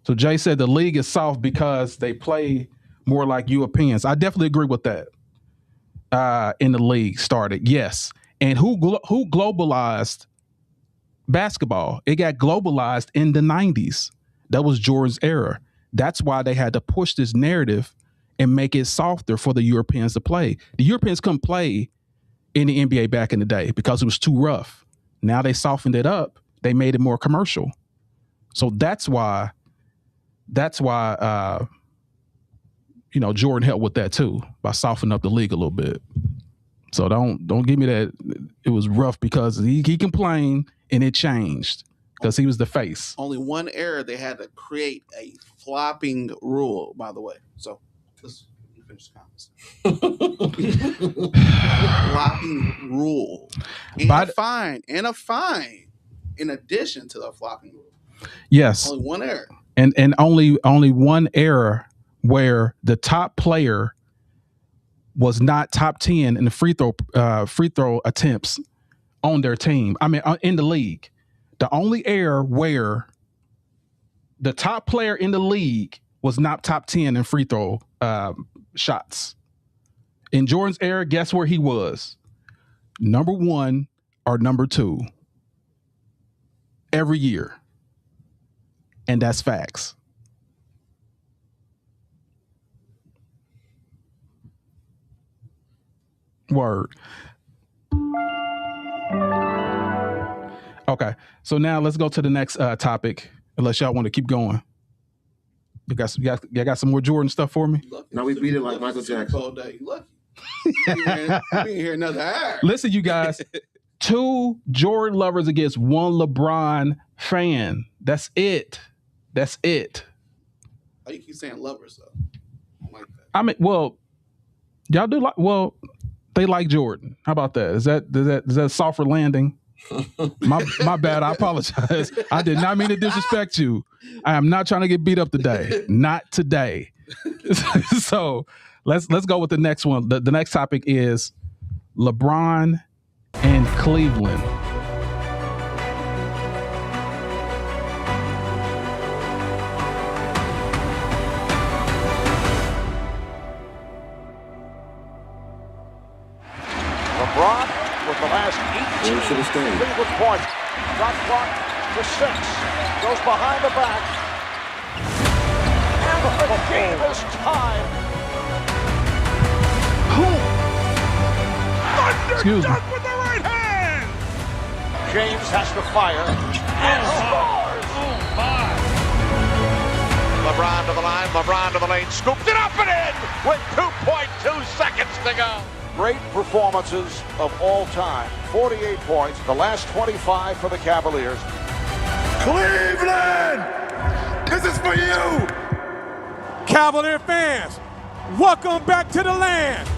[SPEAKER 1] So Jay said the league is soft because they play more like Europeans. I definitely agree with that. In the league started, yes. And who globalized basketball? It got globalized in the 90s. That was Jordan's era. That's why they had to push this narrative and make it softer for the Europeans to play. The Europeans couldn't play in the NBA back in the day because it was too rough. Now they softened it up. They made it more commercial. So that's why Jordan helped with that too, by softening up the league a little bit. So don't give me that it was rough because he complained and it changed because he was the face.
[SPEAKER 2] Only one error they had to create a flopping rule, by the way. So let's finish the comments. Flopping rule. And a fine in addition to the flopping rule.
[SPEAKER 1] Yes.
[SPEAKER 2] Only one error.
[SPEAKER 1] And only one error where the top player was not top 10 in the free throw attempts on their team. I mean, in the league. The only error where the top player in the league was not top 10 in free throw shots. In Jordan's era, guess where he was? Number 1 or number 2 every year. And that's facts. Word. Okay, so now let's go to the next topic. Unless y'all want to keep going, you got some more Jordan stuff for me.
[SPEAKER 3] Now we beat it like Michael Jackson.
[SPEAKER 2] All day. You lucky. We ain't hear another hour.
[SPEAKER 1] Listen, you guys. 2 Jordan lovers against 1 LeBron fan. That's it.
[SPEAKER 2] Oh, you keep saying lovers though. I don't like that.
[SPEAKER 1] I mean, well, y'all do like. Well, they like Jordan. How about that? Is that a softer landing? My bad. I apologize. I did not mean to disrespect you. I am not trying to get beat up today. Not today. So let's go with the next one. The next topic is LeBron and Cleveland.
[SPEAKER 5] LeBron with the last 18 Cleveland points. Shot clock to 6. Goes behind the back. And the game is tied.
[SPEAKER 1] Excuse me.
[SPEAKER 5] With the right hand. James has to fire and scores. Oh my! LeBron to the line. LeBron to the lane. Scoops it up and in with 2.2 seconds to go. Great performances of all time. 48 points. The last 25 for the Cavaliers.
[SPEAKER 4] Cleveland! This is for you!
[SPEAKER 7] Cavalier fans, welcome back to the land.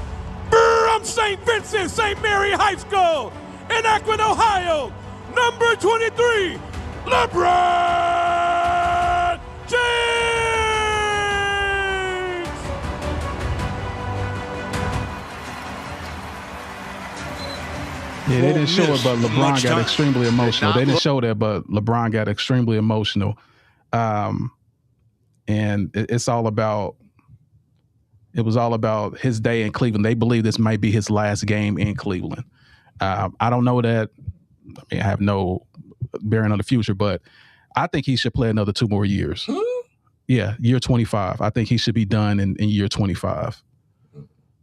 [SPEAKER 7] From St. Vincent, St. Mary High School in Akron, Ohio, number 23, LeBron James!
[SPEAKER 1] Yeah, they didn't show it, but LeBron got extremely emotional. They didn't show that, but LeBron got extremely emotional. And it's all about, it was all about his day in Cleveland. They believe this might be his last game in Cleveland. I don't know that. I mean, I have no bearing on the future, but I think he should play another 2 more years. Yeah, year 25. I think he should be done in year 25.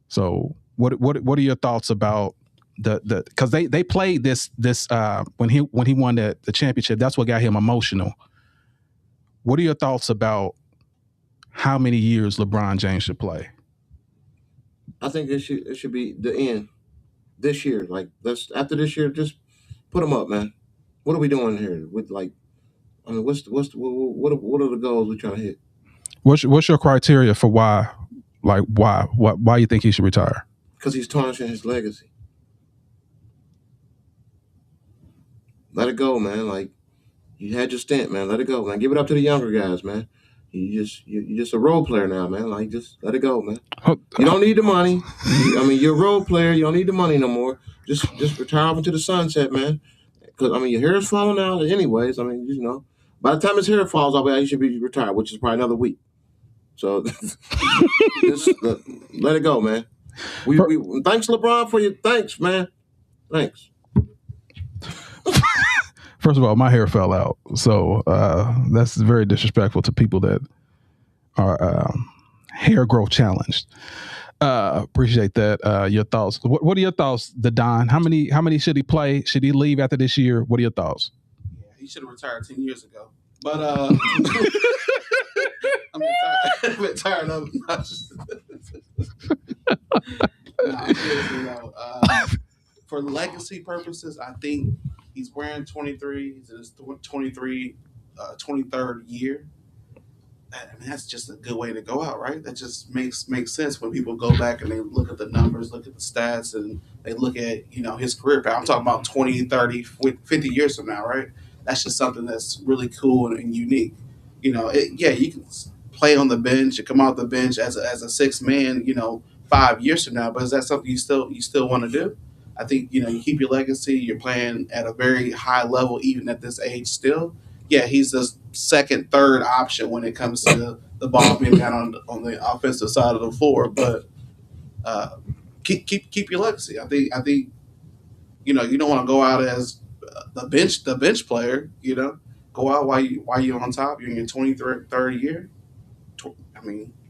[SPEAKER 1] So what are your thoughts about the because they played this when he won the championship? That's what got him emotional. What are your thoughts about how many years LeBron James should play?
[SPEAKER 3] I think it should be the end this year. Like, after this year, just put him up, man. What are we doing here? With what are the goals we're trying to hit?
[SPEAKER 1] What's your criteria for why? Like, why you think he should retire?
[SPEAKER 3] Because he's tarnishing his legacy. Let it go, man. Like, you had your stint, man. Let it go, man. Give it up to the younger guys, man. You're just a role player now, man. Like, just let it go, man. You don't need the money. You're a role player. You don't need the money no more. Just retire off into the sunset, man. Because, your hair is falling out anyways. By the time his hair falls out, you should be retired, which is probably another week. So, just let it go, man. We thanks, LeBron, for your thanks, man. Thanks.
[SPEAKER 1] First of all, my hair fell out, so that's very disrespectful to people that are hair growth challenged. Appreciate that. Your thoughts. What are your thoughts, Don? How many should he play? Should he leave after this year? What are your thoughts?
[SPEAKER 2] Yeah, he should have retired 10 years ago. But I'm tired of it. For legacy purposes, I think he's wearing 23. He's in his 23rd year. That's just a good way to go out, right? That just makes sense when people go back and they look at the numbers, look at the stats, and they look at, his career path. I'm talking about 20, 30, 50 years from now, right? That's just something that's really cool and unique. You can play on the bench and come out the bench as a sixth man, 5 years from now, but is that something you still want to do? I think, you keep your legacy, you're playing at a very high level, even at this age still. Yeah, he's the second, third option when it comes to the ball being down on the offensive side of the floor. But keep your legacy. I think you don't want to go out as the bench player. Go out while you're on top. You're in your 23rd year.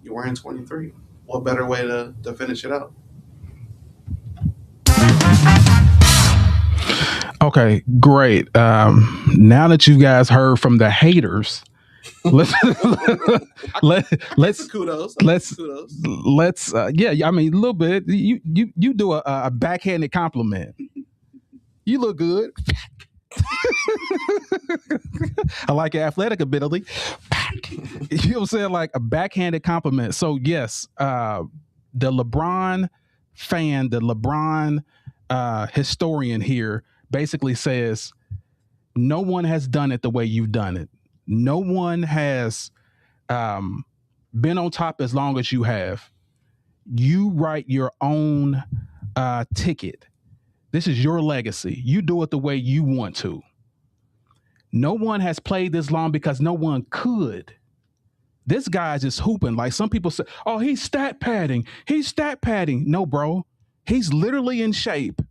[SPEAKER 2] You're wearing 23. What better way to finish it out?
[SPEAKER 1] Okay, great. Now that you guys heard from the haters, let's
[SPEAKER 2] kudos.
[SPEAKER 1] Let's a little bit. You do a backhanded compliment. You look good. I like your athletic ability. You know what I'm saying? Like a backhanded compliment. So yes, the LeBron fan, the LeBron historian here basically says no one has done it the way you've done it. No one has been on top as long as you have. You write your own ticket. This is your legacy. You do it the way you want to. No one has played this long because no one could. This guy's just hooping. Like some people say, oh, he's stat padding. He's stat padding. No, bro. He's literally in shape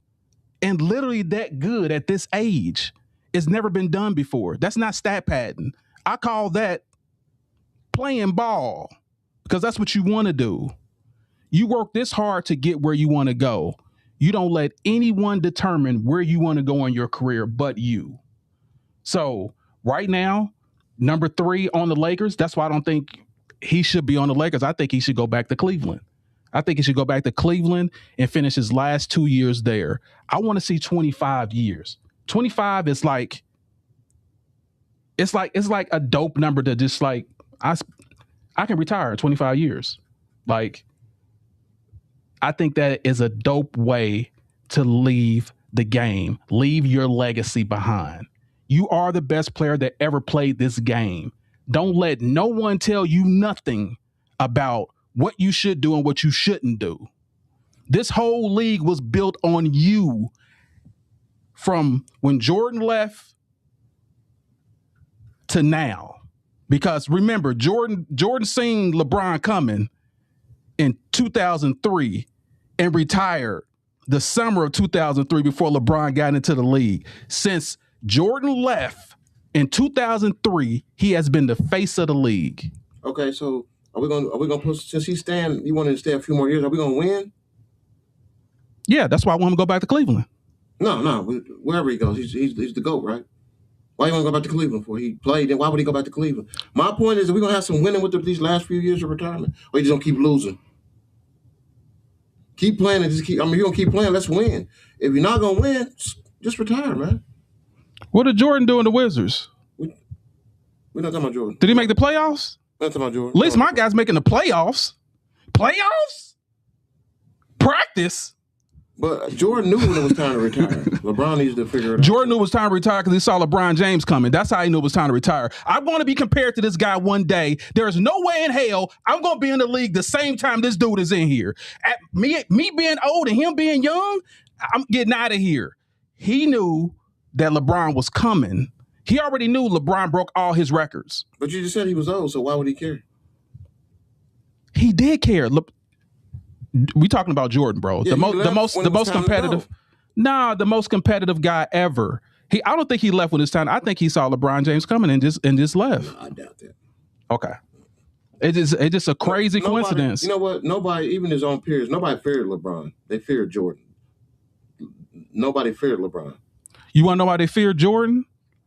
[SPEAKER 1] and literally that good at this age. It's never been done before. That's not stat padding. I call that playing ball because that's what you want to do. You work this hard to get where you want to go. You don't let anyone determine where you want to go in your career but you. So right now, number 3 on the Lakers. That's why I don't think he should be on the Lakers. I think he should go back to Cleveland. I think he should go back to Cleveland and finish his last 2 years there. I want to see 25 years. 25 is like, it's like a dope number to just like, I can retire in 25 years. Like, I think that is a dope way to leave the game, leave your legacy behind. You are the best player that ever played this game. Don't let no one tell you nothing about what you should do and what you shouldn't do. This whole league was built on you from when Jordan left to now. Because remember, Jordan seen LeBron coming in 2003 and retired the summer of 2003 before LeBron got into the league. Since Jordan left in 2003, he has been the face of the league.
[SPEAKER 3] Okay, so are we gonna put, since he's staying, you want him to stay a few more years? Are we gonna win?
[SPEAKER 1] Yeah, that's why I want him to go back to Cleveland.
[SPEAKER 3] No, wherever he goes, he's the GOAT, right? Why you want to go back to Cleveland for? He played, then why would he go back to Cleveland? My point is, are we gonna have some winning with these last few years of retirement, or you just gonna keep losing? Keep playing and just keep. I mean, you're gonna keep playing. Let's win. If you're not gonna win, just retire, man.
[SPEAKER 1] What did Jordan do in the Wizards?
[SPEAKER 3] We're not talking about Jordan.
[SPEAKER 1] Did he make the playoffs?
[SPEAKER 3] We're not talking about Jordan.
[SPEAKER 1] At least my guy's making the playoffs. Playoffs? Practice?
[SPEAKER 3] But Jordan knew when it was time to retire. LeBron needs to figure it out.
[SPEAKER 1] Jordan knew it was time to retire because he saw LeBron James coming. That's how he knew it was time to retire. I want to be compared to this guy one day. There is no way in hell I'm going to be in the league the same time this dude is in here. At me being old and him being young, I'm getting out of here. He knew that LeBron was coming. He already knew LeBron broke all his records.
[SPEAKER 3] But you just said he was old, so why would he care?
[SPEAKER 1] He did care. Look, we talking about Jordan, bro.
[SPEAKER 3] Yeah,
[SPEAKER 1] the most competitive. Nah, the most competitive guy ever. I don't think he left when it's time. I think he saw LeBron James coming and just left.
[SPEAKER 3] No, I doubt that.
[SPEAKER 1] Okay. It's just a crazy coincidence.
[SPEAKER 3] You know what? Nobody, even his own peers, nobody feared LeBron. They feared Jordan. Nobody feared LeBron.
[SPEAKER 1] You want to know why they feared Jordan?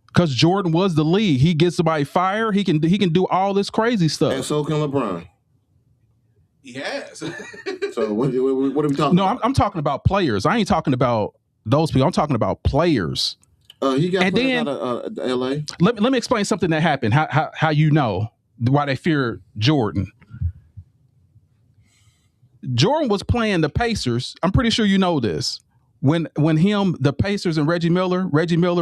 [SPEAKER 1] Because Jordan was the league. He gets somebody fired. He can do all this crazy stuff.
[SPEAKER 3] And so can LeBron.
[SPEAKER 2] Yes.
[SPEAKER 3] So what are we talking about?
[SPEAKER 1] I'm talking about players. I ain't talking about those people. I'm talking about players.
[SPEAKER 3] He got
[SPEAKER 1] and
[SPEAKER 3] players
[SPEAKER 1] then,
[SPEAKER 3] out of L.A.
[SPEAKER 1] Let me explain something that happened. How you know why they fear Jordan. Jordan was playing the Pacers. I'm pretty sure you know this. When the Pacers and Reggie Miller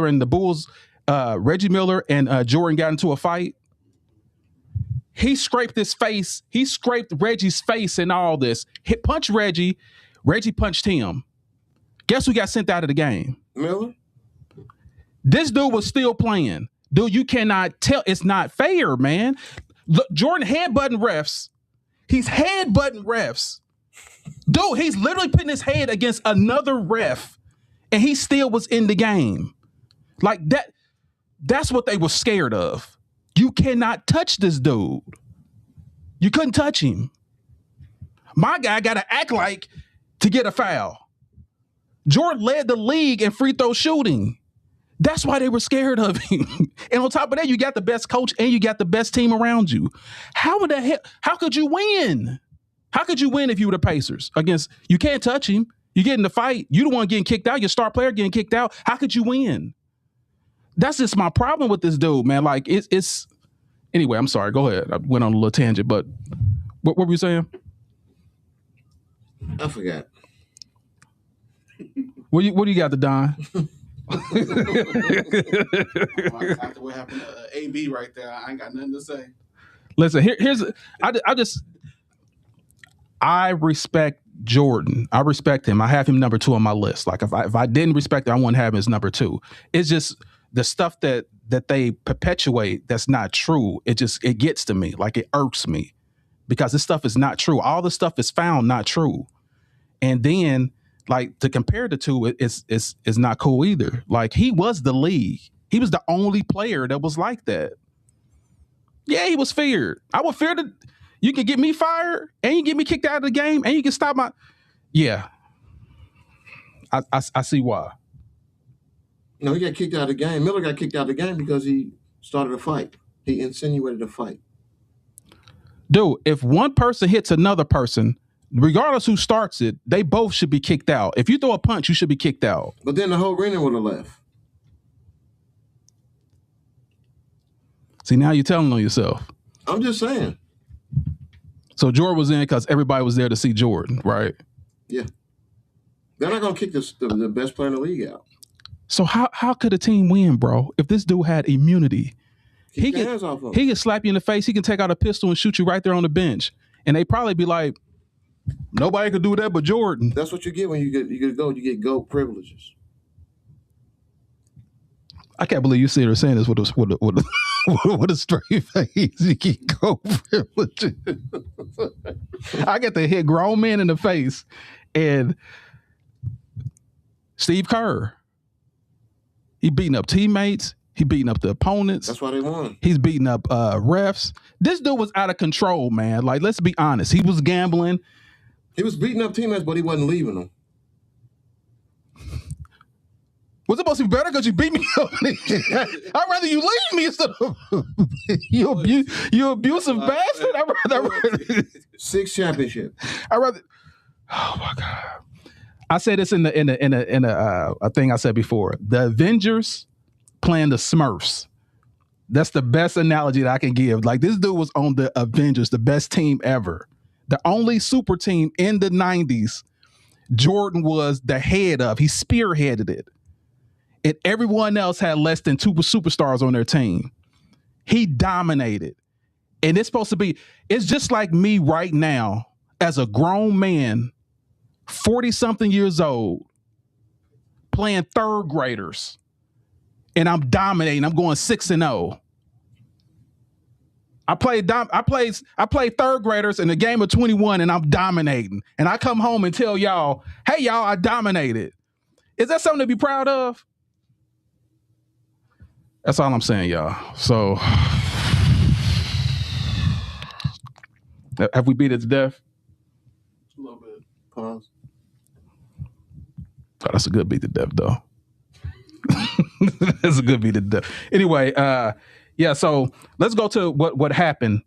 [SPEAKER 1] and the Bulls, Reggie Miller and Jordan got into a fight. He scraped his face. He scraped Reggie's face and all this. He punched Reggie. Reggie punched him. Guess who got sent out of the game?
[SPEAKER 3] Miller?
[SPEAKER 1] This dude was still playing. Dude, you cannot tell. It's not fair, man. Look, Jordan headbutting refs. He's headbutting refs. Dude, he's literally putting his head against another ref, and he still was in the game. Like that. That's what they were scared of. You cannot touch this dude. You couldn't touch him. My guy got to act like to get a foul. Jordan led the league in free throw shooting. That's why they were scared of him. And on top of that, you got the best coach and you got the best team around you. How could you win? How could you win if you were the Pacers? You can't touch him. You get in the fight. You the one getting kicked out. Your star player getting kicked out. How could you win? That's just my problem with this dude, man. Like it's anyway, I'm sorry. Go ahead. I went on a little tangent, but what were you saying?
[SPEAKER 3] I forgot.
[SPEAKER 1] What do you got to Don?
[SPEAKER 2] After what happened to AB right there, I ain't got nothing to say.
[SPEAKER 1] Listen, I respect Jordan. I respect him. I have him number 2 on my list. Like if I didn't respect him, I wouldn't have him as number 2. It's just the stuff that they perpetuate that's not true. It gets to me. Like it irks me because this stuff is not true. All the stuff is found not true. And then like to compare the two, it's not cool either. Like he was the league. He was the only player that was like that. Yeah, he was feared. I would fear that you can get me fired and you get me kicked out of the game and you can stop my. Yeah, I see why.
[SPEAKER 3] No, he got kicked out of the game. Miller got kicked out of the game because he started a fight. He insinuated a fight.
[SPEAKER 1] Dude, if one person hits another person, regardless who starts it, they both should be kicked out. If you throw a punch, you should be kicked out.
[SPEAKER 3] But then the whole arena would have left.
[SPEAKER 1] See, now you're telling on yourself.
[SPEAKER 3] I'm just saying.
[SPEAKER 1] So Jordan was in because everybody was there to see Jordan, right?
[SPEAKER 3] Yeah. They're not going to kick the best player in the league out.
[SPEAKER 1] So how could a team win, bro, if this dude had immunity? He can slap you in the face. He can take out a pistol and shoot you right there on the bench. And they probably be like, nobody could do that but Jordan.
[SPEAKER 3] That's what you get when you get GOAT privileges.
[SPEAKER 1] I can't believe you sit here saying this with a straight face. You get GOAT privileges. I get to hit grown men in the face. And Steve Kerr. He beating up teammates. He beating up the opponents.
[SPEAKER 3] That's why they won.
[SPEAKER 1] He's beating up refs. This dude was out of control, man. Like, let's be honest. He was gambling.
[SPEAKER 3] He was beating up teammates, but he wasn't leaving them.
[SPEAKER 1] Was it supposed to be better because you beat me up? I'd rather you leave me instead of you abusive bastard. I'd rather
[SPEAKER 3] 6 championships.
[SPEAKER 1] I'd rather. Oh my God! I said this in a thing I said before. The Avengers playing the Smurfs. That's the best analogy that I can give. Like, this dude was on the Avengers, the best team ever, the only super team in the 90s. Jordan was the head of. He spearheaded it. And everyone else had less than 2 superstars on their team. He dominated. And it's supposed to be, it's just like me right now as a grown man, 40-something years old, playing third graders. And I'm dominating. I'm going 6-0. I played third graders in a game of 21 and I'm dominating. And I come home and tell y'all, hey, y'all, I dominated. Is that something to be proud of? That's all I'm saying, y'all. So, have we beat it to death?
[SPEAKER 2] A little bit.
[SPEAKER 3] Pause.
[SPEAKER 1] Oh, that's a good beat to death, though. That's a good beat to death. Anyway, yeah. So let's go to what happened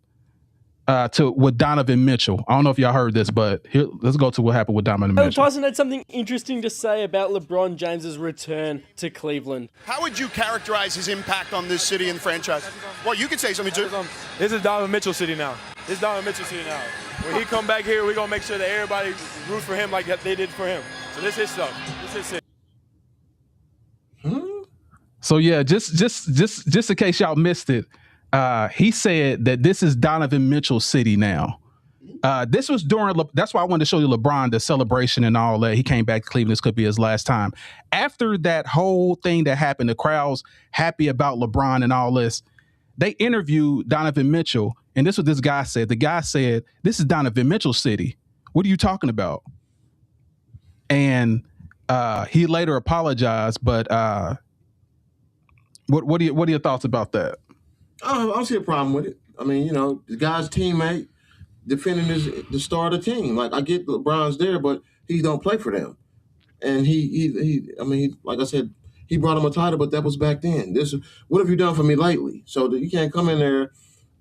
[SPEAKER 1] with Donovan Mitchell. I don't know if y'all heard this, but here, let's go to what happened with Donovan Mitchell.
[SPEAKER 8] Tyson had something interesting to say about LeBron James's return to Cleveland.
[SPEAKER 9] How would you characterize his impact on this city and franchise? Well, you could say something too.
[SPEAKER 7] This is Donovan Mitchell City now. This is Donovan Mitchell City now. When he come back here, we're going to make sure that everybody roots for him like they did for him. So this is his stuff. This is it.
[SPEAKER 1] So yeah, just in case y'all missed it, he said that this is Donovan Mitchell City now. This was during, that's why I wanted to show you LeBron, the celebration and all that. He came back to Cleveland. This could be his last time. After that whole thing that happened, the crowd's happy about LeBron and all this. They interviewed Donovan Mitchell, and this is what this guy said. The guy said, this is Donovan Mitchell City. What are you talking about? And he later apologized, but what are your thoughts about that?
[SPEAKER 3] I don't see a problem with it. I mean, you know, the guy's teammate defending the star of the team. Like, I get LeBron's there, but he don't play for them. And he like I said, he brought him a title, but that was back then. What have you done for me lately? So that you can't come in there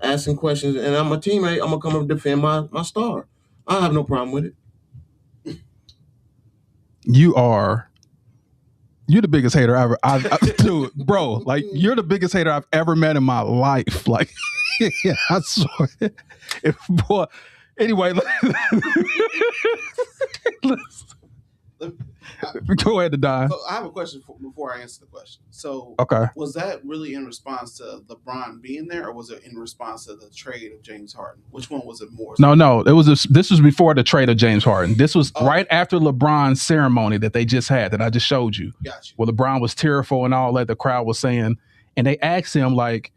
[SPEAKER 3] asking questions. And I'm a teammate. I'm gonna come and defend my star. I have no problem with it.
[SPEAKER 1] You're the biggest hater dude, bro. Like, you're the biggest hater I've ever met in my life. Like, yeah, I swear. Boy, anyway, go ahead, Don.
[SPEAKER 2] So I have a question before I answer the question. So,
[SPEAKER 1] okay,
[SPEAKER 2] was that really in response to LeBron being there, or was it in response to the trade of James Harden? Which one was it more?
[SPEAKER 1] No. This was before the trade of James Harden. This was right after LeBron's ceremony that they just had, that I just showed you.
[SPEAKER 2] Gotcha.
[SPEAKER 1] Where LeBron was tearful and all that. The crowd was saying, and they asked him, like,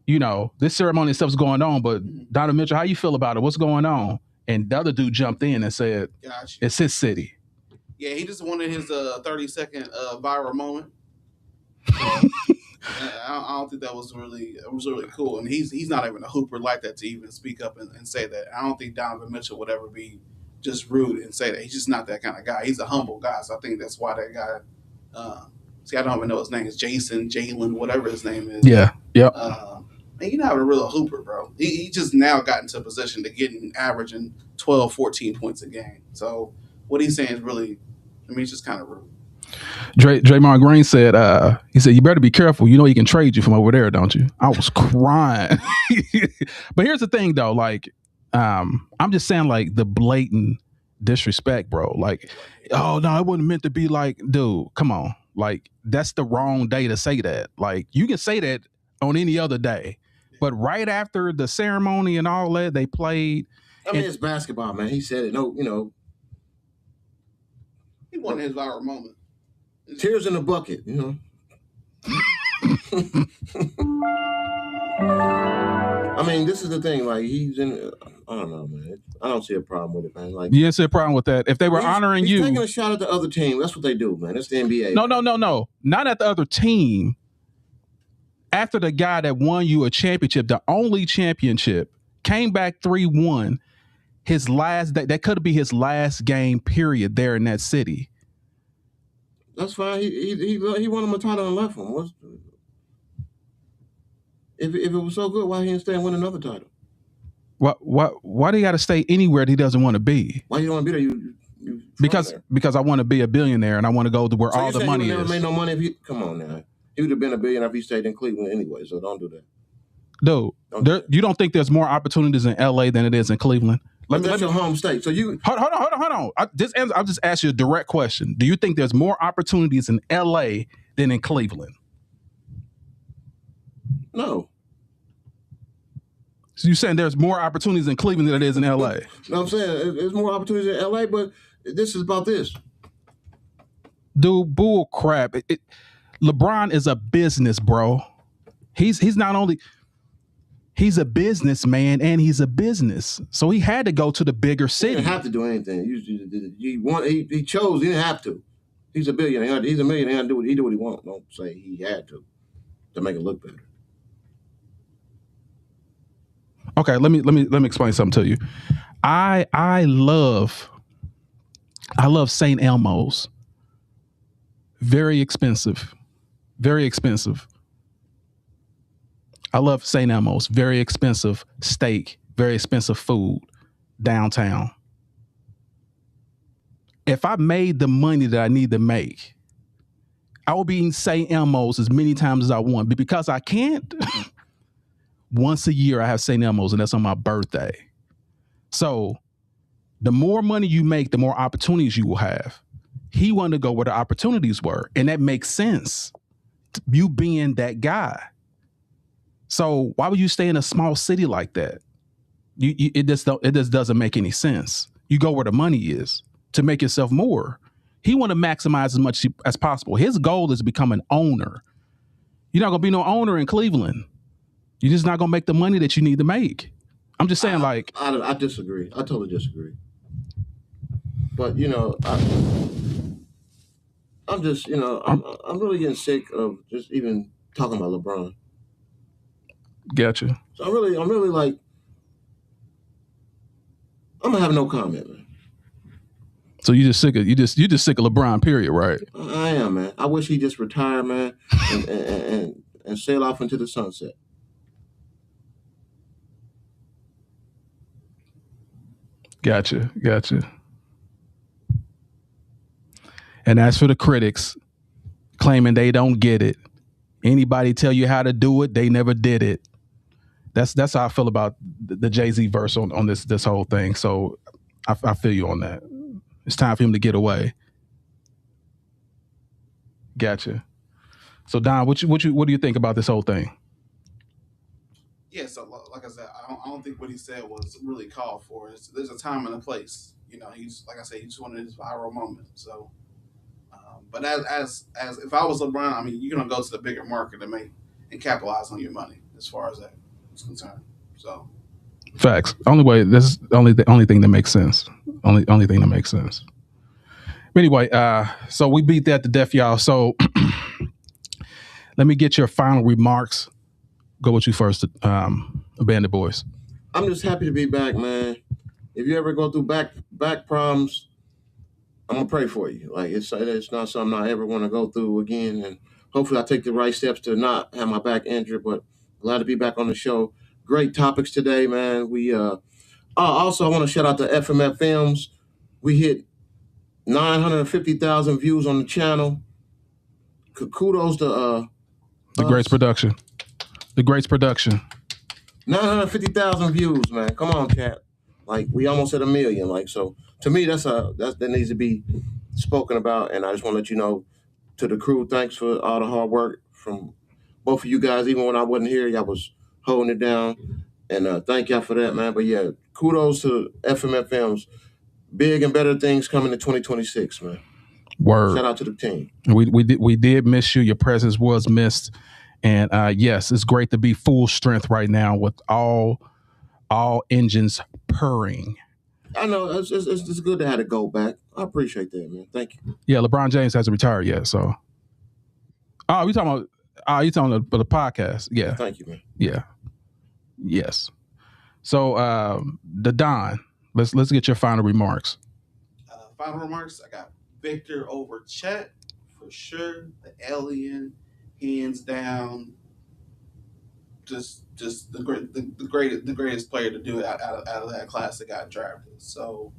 [SPEAKER 1] you know, this ceremony and stuff's going on, but Donovan Mitchell, how you feel about it? What's going on? And the other dude jumped in and said,
[SPEAKER 2] Gotcha.
[SPEAKER 1] It's his city.
[SPEAKER 2] Yeah, he just wanted his 30-second viral moment. I don't think that was really cool. And he's not even a hooper like that to even speak up and say that. I don't think Donovan Mitchell would ever be just rude and say that. He's just not that kind of guy. He's a humble guy. So I think that's why that guy, I don't even know his name. It's Jason, Jalen, whatever his name is.
[SPEAKER 1] Yeah. Yep.
[SPEAKER 2] And he's not even a real hooper, bro. He just now got into a position to getting averaging 12, 14 points a game. So what he's saying is really, it's just kind of rude.
[SPEAKER 1] Draymond Green said, he said, you better be careful. You know he can trade you from over there, don't you? I was crying. But here's the thing, though. Like, I'm just saying, like, the blatant disrespect, bro. Like, oh, no, it wasn't meant to be like, dude, come on. Like, that's the wrong day to say that. Like, you can say that on any other day. But right after the ceremony and all that, they played.
[SPEAKER 3] It's basketball, man. He said it. No, you know.
[SPEAKER 2] He wanted his viral moment.
[SPEAKER 3] Tears in the bucket, you know. This is the thing. Like, he's in. I don't know, man. I don't see a problem with it, man. Like,
[SPEAKER 1] you didn't see a problem with that. If they were honoring
[SPEAKER 3] he's
[SPEAKER 1] you,
[SPEAKER 3] taking a shot at the other team. That's what they do, man. That's the NBA.
[SPEAKER 1] No, not at the other team. After the guy that won you a championship, the only championship, came back 3-1. His last that could be his last game period there in that city.
[SPEAKER 3] That's fine. He won him a title and left him. If it was so good, why he didn't stay and win another title?
[SPEAKER 1] Why do you got to stay anywhere that he doesn't want to be?
[SPEAKER 3] Why you don't want to be there?
[SPEAKER 1] Because I want to be a billionaire and I want to go to where all the money is.
[SPEAKER 3] Never made no money if he come on now. He would have been a billionaire if he stayed in Cleveland anyway. So don't do that.
[SPEAKER 1] Dude, you don't think there's more opportunities in LA than it is in Cleveland?
[SPEAKER 3] That's your home state. So you
[SPEAKER 1] hold on. I'll just ask you a direct question. Do you think there's more opportunities in LA than in Cleveland?
[SPEAKER 3] No.
[SPEAKER 1] So you're saying there's more opportunities in Cleveland than it is in LA?
[SPEAKER 3] No, I'm saying there's more opportunities in LA, but this is about this.
[SPEAKER 1] Dude, bull crap. LeBron is a business, bro. He's not only he's a businessman and he's a business, so he had to go to the bigger city.
[SPEAKER 3] He didn't have to do anything. He chose. He didn't have to. He's a billionaire. He's a millionaire. He do what he wants. Don't say he had to make it look better.
[SPEAKER 1] Okay, let me explain something to you. I love St. Elmo's. Very expensive. Very expensive. I love St. Elmo's. Very expensive steak. Very expensive food downtown. If I made the money that I need to make, I will be eating St. Elmo's as many times as I want. But because I can't, once a year I have St. Elmo's, and that's on my birthday. So the more money you make, the more opportunities you will have. He wanted to go where the opportunities were, and that makes sense. You being that guy. So why would you stay in a small city like that? It just doesn't make any sense. You go where the money is to make yourself more. He want to maximize as much as possible. His goal is to become an owner. You're not gonna be no owner in Cleveland. You're just not gonna make the money that you need to make. I'm just saying,
[SPEAKER 3] I disagree. I totally disagree. But I'm just, I'm really getting sick of just even talking about LeBron.
[SPEAKER 1] Gotcha.
[SPEAKER 3] So I'm really like, I'm gonna have no comment, man.
[SPEAKER 1] So you just sick of LeBron, period, right?
[SPEAKER 3] I am, man. I wish he just retired, man, and sail off into the sunset.
[SPEAKER 1] Gotcha. And as for the critics claiming they don't get it, anybody tell you how to do it, they never did it. That's how I feel about the Jay-Z verse on this whole thing. So I feel you on that. It's time for him to get away. Gotcha. So Don, what do you think about this whole thing?
[SPEAKER 2] Yeah, so like I said, I don't think what he said was really called for. There's a time and a place. He's like I said, he just wanted his viral moment. So, but as if I was LeBron, I mean, you're gonna go to the bigger market and capitalize on your money as far as that is concerned. So,
[SPEAKER 1] facts. This is the only thing that makes sense. Only thing that makes sense. But anyway, so we beat that to death, y'all. So let me get your final remarks. Go with you first, Bandit Boys.
[SPEAKER 3] I'm just happy to be back, man. If you ever go through back problems, I'm gonna pray for you. Like it's not something I ever want to go through again, and hopefully I take the right steps to not have my back injured. But glad to be back on the show. Great topics today, man. We also I want to shout out to FMF Films. We hit 950,000 views on the channel. Kudos to
[SPEAKER 1] The Greats Production.
[SPEAKER 3] 950,000 views, man. Come on, chat. Like we almost hit 1 million. Like so, to me, that needs to be spoken about. And I just want to let you know, to the crew, thanks for all the hard work from both of you guys. Even when I wasn't here, y'all was holding it down. And thank y'all for that, man. But yeah, kudos to FMF Films. Big and better things coming in 2026, man.
[SPEAKER 1] Word.
[SPEAKER 3] Shout out to the team.
[SPEAKER 1] We did miss you. Your presence was missed. And yes, it's great to be full strength right now with all all engines purring.
[SPEAKER 3] I know it's good to have it go back. I appreciate that, man. Thank you.
[SPEAKER 1] Yeah, LeBron James hasn't retired yet, so. Oh, you talking about? You talking about the podcast? Yeah.
[SPEAKER 3] Thank you, man.
[SPEAKER 1] Yeah. Yes. So, the Don. Let's get your final remarks.
[SPEAKER 2] Final remarks. I got Victor over Chet for sure. The alien, hands down. Just the greatest player to do it out of that class that got drafted. So,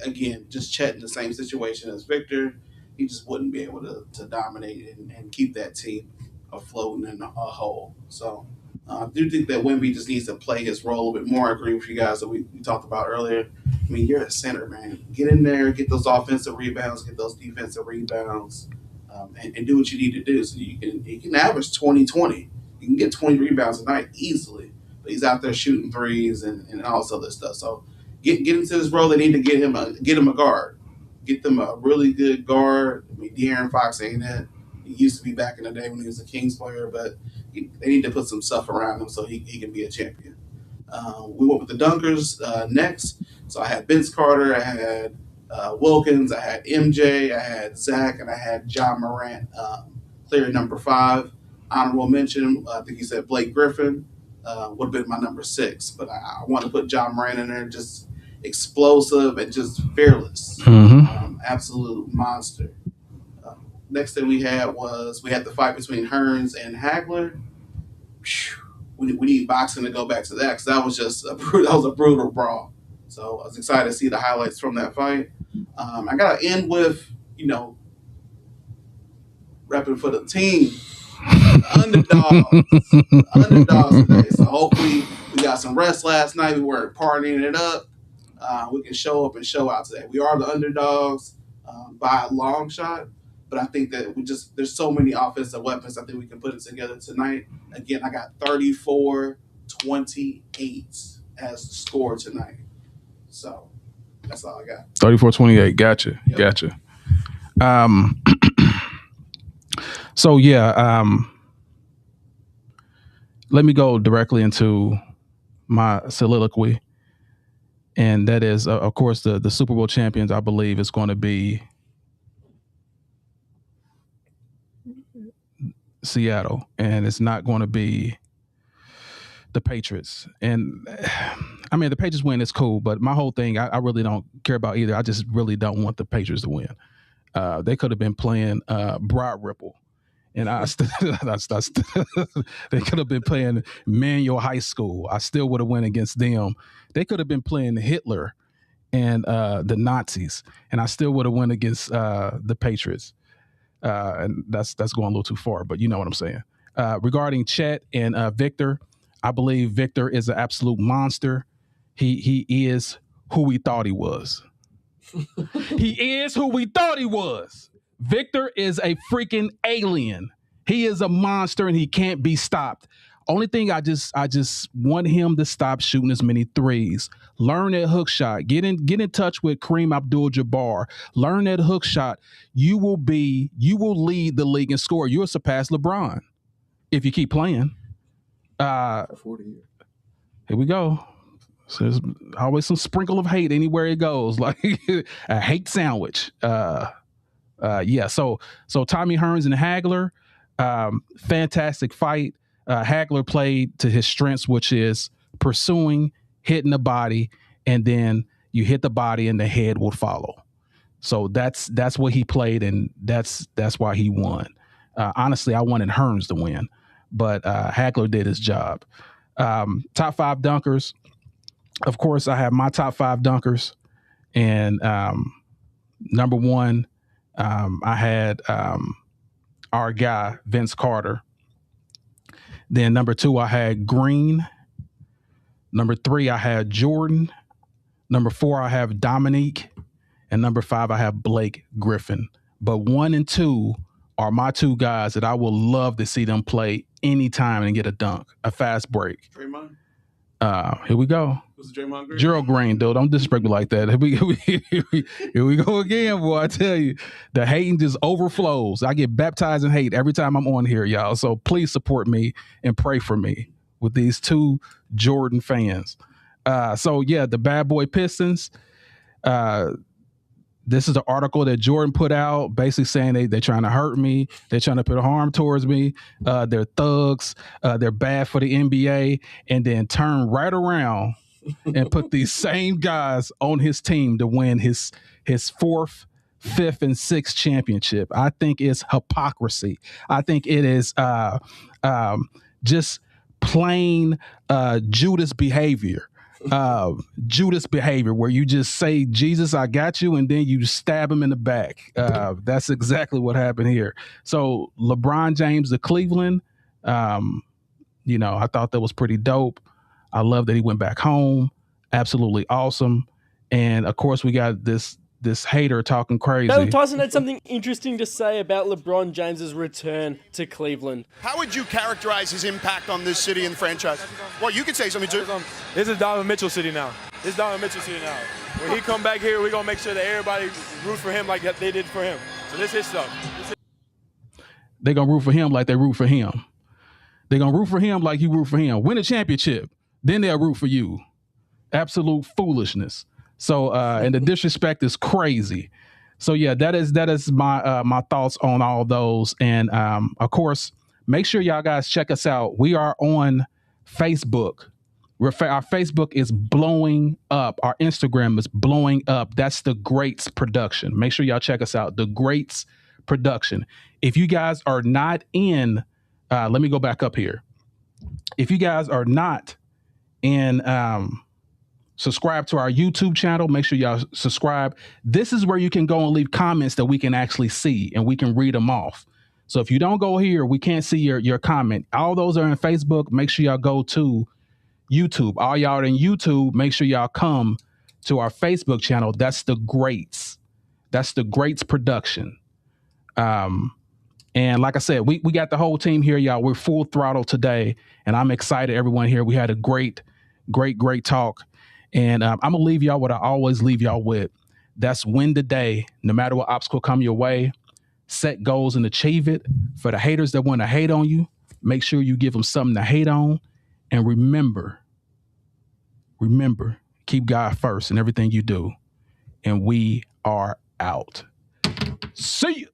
[SPEAKER 2] again, just Chet in the same situation as Victor. He just wouldn't be able to dominate and keep that team afloat in a hole. So I do think that Wemby just needs to play his role a bit more. I agree with you guys that we talked about earlier. I mean, you're a center, man. Get in there, get those offensive rebounds, get those defensive rebounds, and do what you need to do. So you can average 20-20. You can get 20 rebounds a night easily. But he's out there shooting threes and all this other stuff. So get into this role. They need to get him a guard. Get them a really good guard. I mean, De'Aaron Fox ain't it. He used to be back in the day when he was a Kings player, but they need to put some stuff around him so he can be a champion. We went with the Dunkers next. So I had Vince Carter, I had Wilkins, I had MJ, I had Zach, and I had John Morant, player number 5. Honorable mention, I think he said Blake Griffin would have been my number 6, but I want to put John Morant in there, just explosive and just fearless. Absolute monster. Next thing we had the fight between Hearns and Hagler. We need boxing to go back to that because that was just a brutal brawl. So I was excited to see the highlights from that fight. I got to end with, repping for the team. Underdogs today. So hopefully we got some rest last night. We weren't partying it up. We can show up and show out today. We are the underdogs by a long shot, but I think that there's so many offensive weapons. I think we can put it together tonight. Again, I got 34-28 as the score tonight. So that's all I got.
[SPEAKER 1] 34-28. Gotcha. Yep. Gotcha. So yeah, let me go directly into my soliloquy. And that is, of course, the Super Bowl champions, I believe, is going to be Seattle. And it's not going to be the Patriots. And, I mean, the Patriots win is cool, but my whole thing, I really don't care about either. I just really don't want the Patriots to win. They could have been playing Broad Ripple. And they could have been playing Manual High School. I still would have went against them. They could have been playing Hitler and the Nazis, and I still would have went against the Patriots. And that's going a little too far, but you know what I'm saying. Regarding Chet and Victor, I believe Victor is an absolute monster. He is who we thought he was. He is who we thought he was. Victor is a freaking alien. He is a monster and he can't be stopped. Only thing I just want him to stop shooting as many threes. Learn that hook shot. Get in touch with Kareem Abdul-Jabbar. Learn that hook shot. You will lead the league in score. You'll surpass LeBron if you keep playing.
[SPEAKER 3] 40 years.
[SPEAKER 1] Here we go. So there's always some sprinkle of hate anywhere it goes, like a hate sandwich. Yeah. So Tommy Hearns and Hagler, fantastic fight. Hagler played to his strengths, which is pursuing, hitting the body, and then you hit the body and the head will follow. So that's what he played, and that's why he won. Honestly, I wanted Hearns to win, but Hagler did his job. Top 5 dunkers. Of course, I have my top 5 dunkers, and number 1. I had our guy, Vince Carter. Then number 2, I had Green. Number 3, I had Jordan. Number 4, I have Dominique. And number 5, I have Blake Griffin. But 1 and 2 are my 2 guys that I would love to see them play anytime and get a dunk, a fast break.
[SPEAKER 2] Draymond?
[SPEAKER 1] Here we go.
[SPEAKER 2] Was it Draymond Green?
[SPEAKER 1] Gerald Green, dude. Don't disrespect me like that. Here we go again, boy. I tell you, the hating just overflows. I get baptized in hate every time I'm on here, y'all. So please support me and pray for me. with these two Jordan fans. So yeah, the Bad Boy Pistons. This is the article that Jordan put out, basically saying they're trying to hurt me. They're trying to put harm towards me. They're thugs. They're bad for the NBA. And then turn right around and put these same guys on his team to win his fourth, fifth, and sixth championship. I think it's hypocrisy. I think it is just plain Judas behavior. Judas behavior, where you just say, Jesus, I got you, and then you stab him in the back. That's exactly what happened here. So LeBron James of Cleveland, I thought that was pretty dope. I love that he went back home. Absolutely awesome. And of course, we got this hater talking crazy.
[SPEAKER 8] Dale Tyson had something interesting to say about LeBron James's return to Cleveland.
[SPEAKER 9] How would you characterize his impact on this city and franchise? Well, you could say something too.
[SPEAKER 7] This is Donovan Mitchell City now. This is Donovan Mitchell City now. When he come back here, we're going to make sure that everybody root for him like they did for him. So this is his stuff.
[SPEAKER 1] They're going to root for him like they root for him. They're going to root for him like you root for him. Win a championship, then they'll root for you. Absolute foolishness. So, and the disrespect is crazy. So yeah, that is my thoughts on all those. And of course, make sure y'all guys check us out. We are on Facebook. Our Facebook is blowing up. Our Instagram is blowing up. That's The Greats Production. Make sure y'all check us out. The Greats Production. If you guys are not in, let me go back up here. If you guys are not in, subscribe to our YouTube channel. Make sure y'all subscribe. This is where you can go and leave comments that we can actually see and we can read them off. So if you don't go here, we can't see your comment. All those are in Facebook. Make sure y'all go to YouTube. All y'all in YouTube, make sure y'all come to our Facebook channel. That's The Greats. That's The Greats Production. And like I said, we got the whole team here, y'all. We're full throttle today, and I'm excited. Everyone here, we had a great talk. And I'm going to leave y'all what I always leave y'all with. That's win the day, no matter what obstacle come your way. Set goals and achieve it. For the haters that want to hate on you, make sure you give them something to hate on. And remember, keep God first in everything you do. And we are out. See you.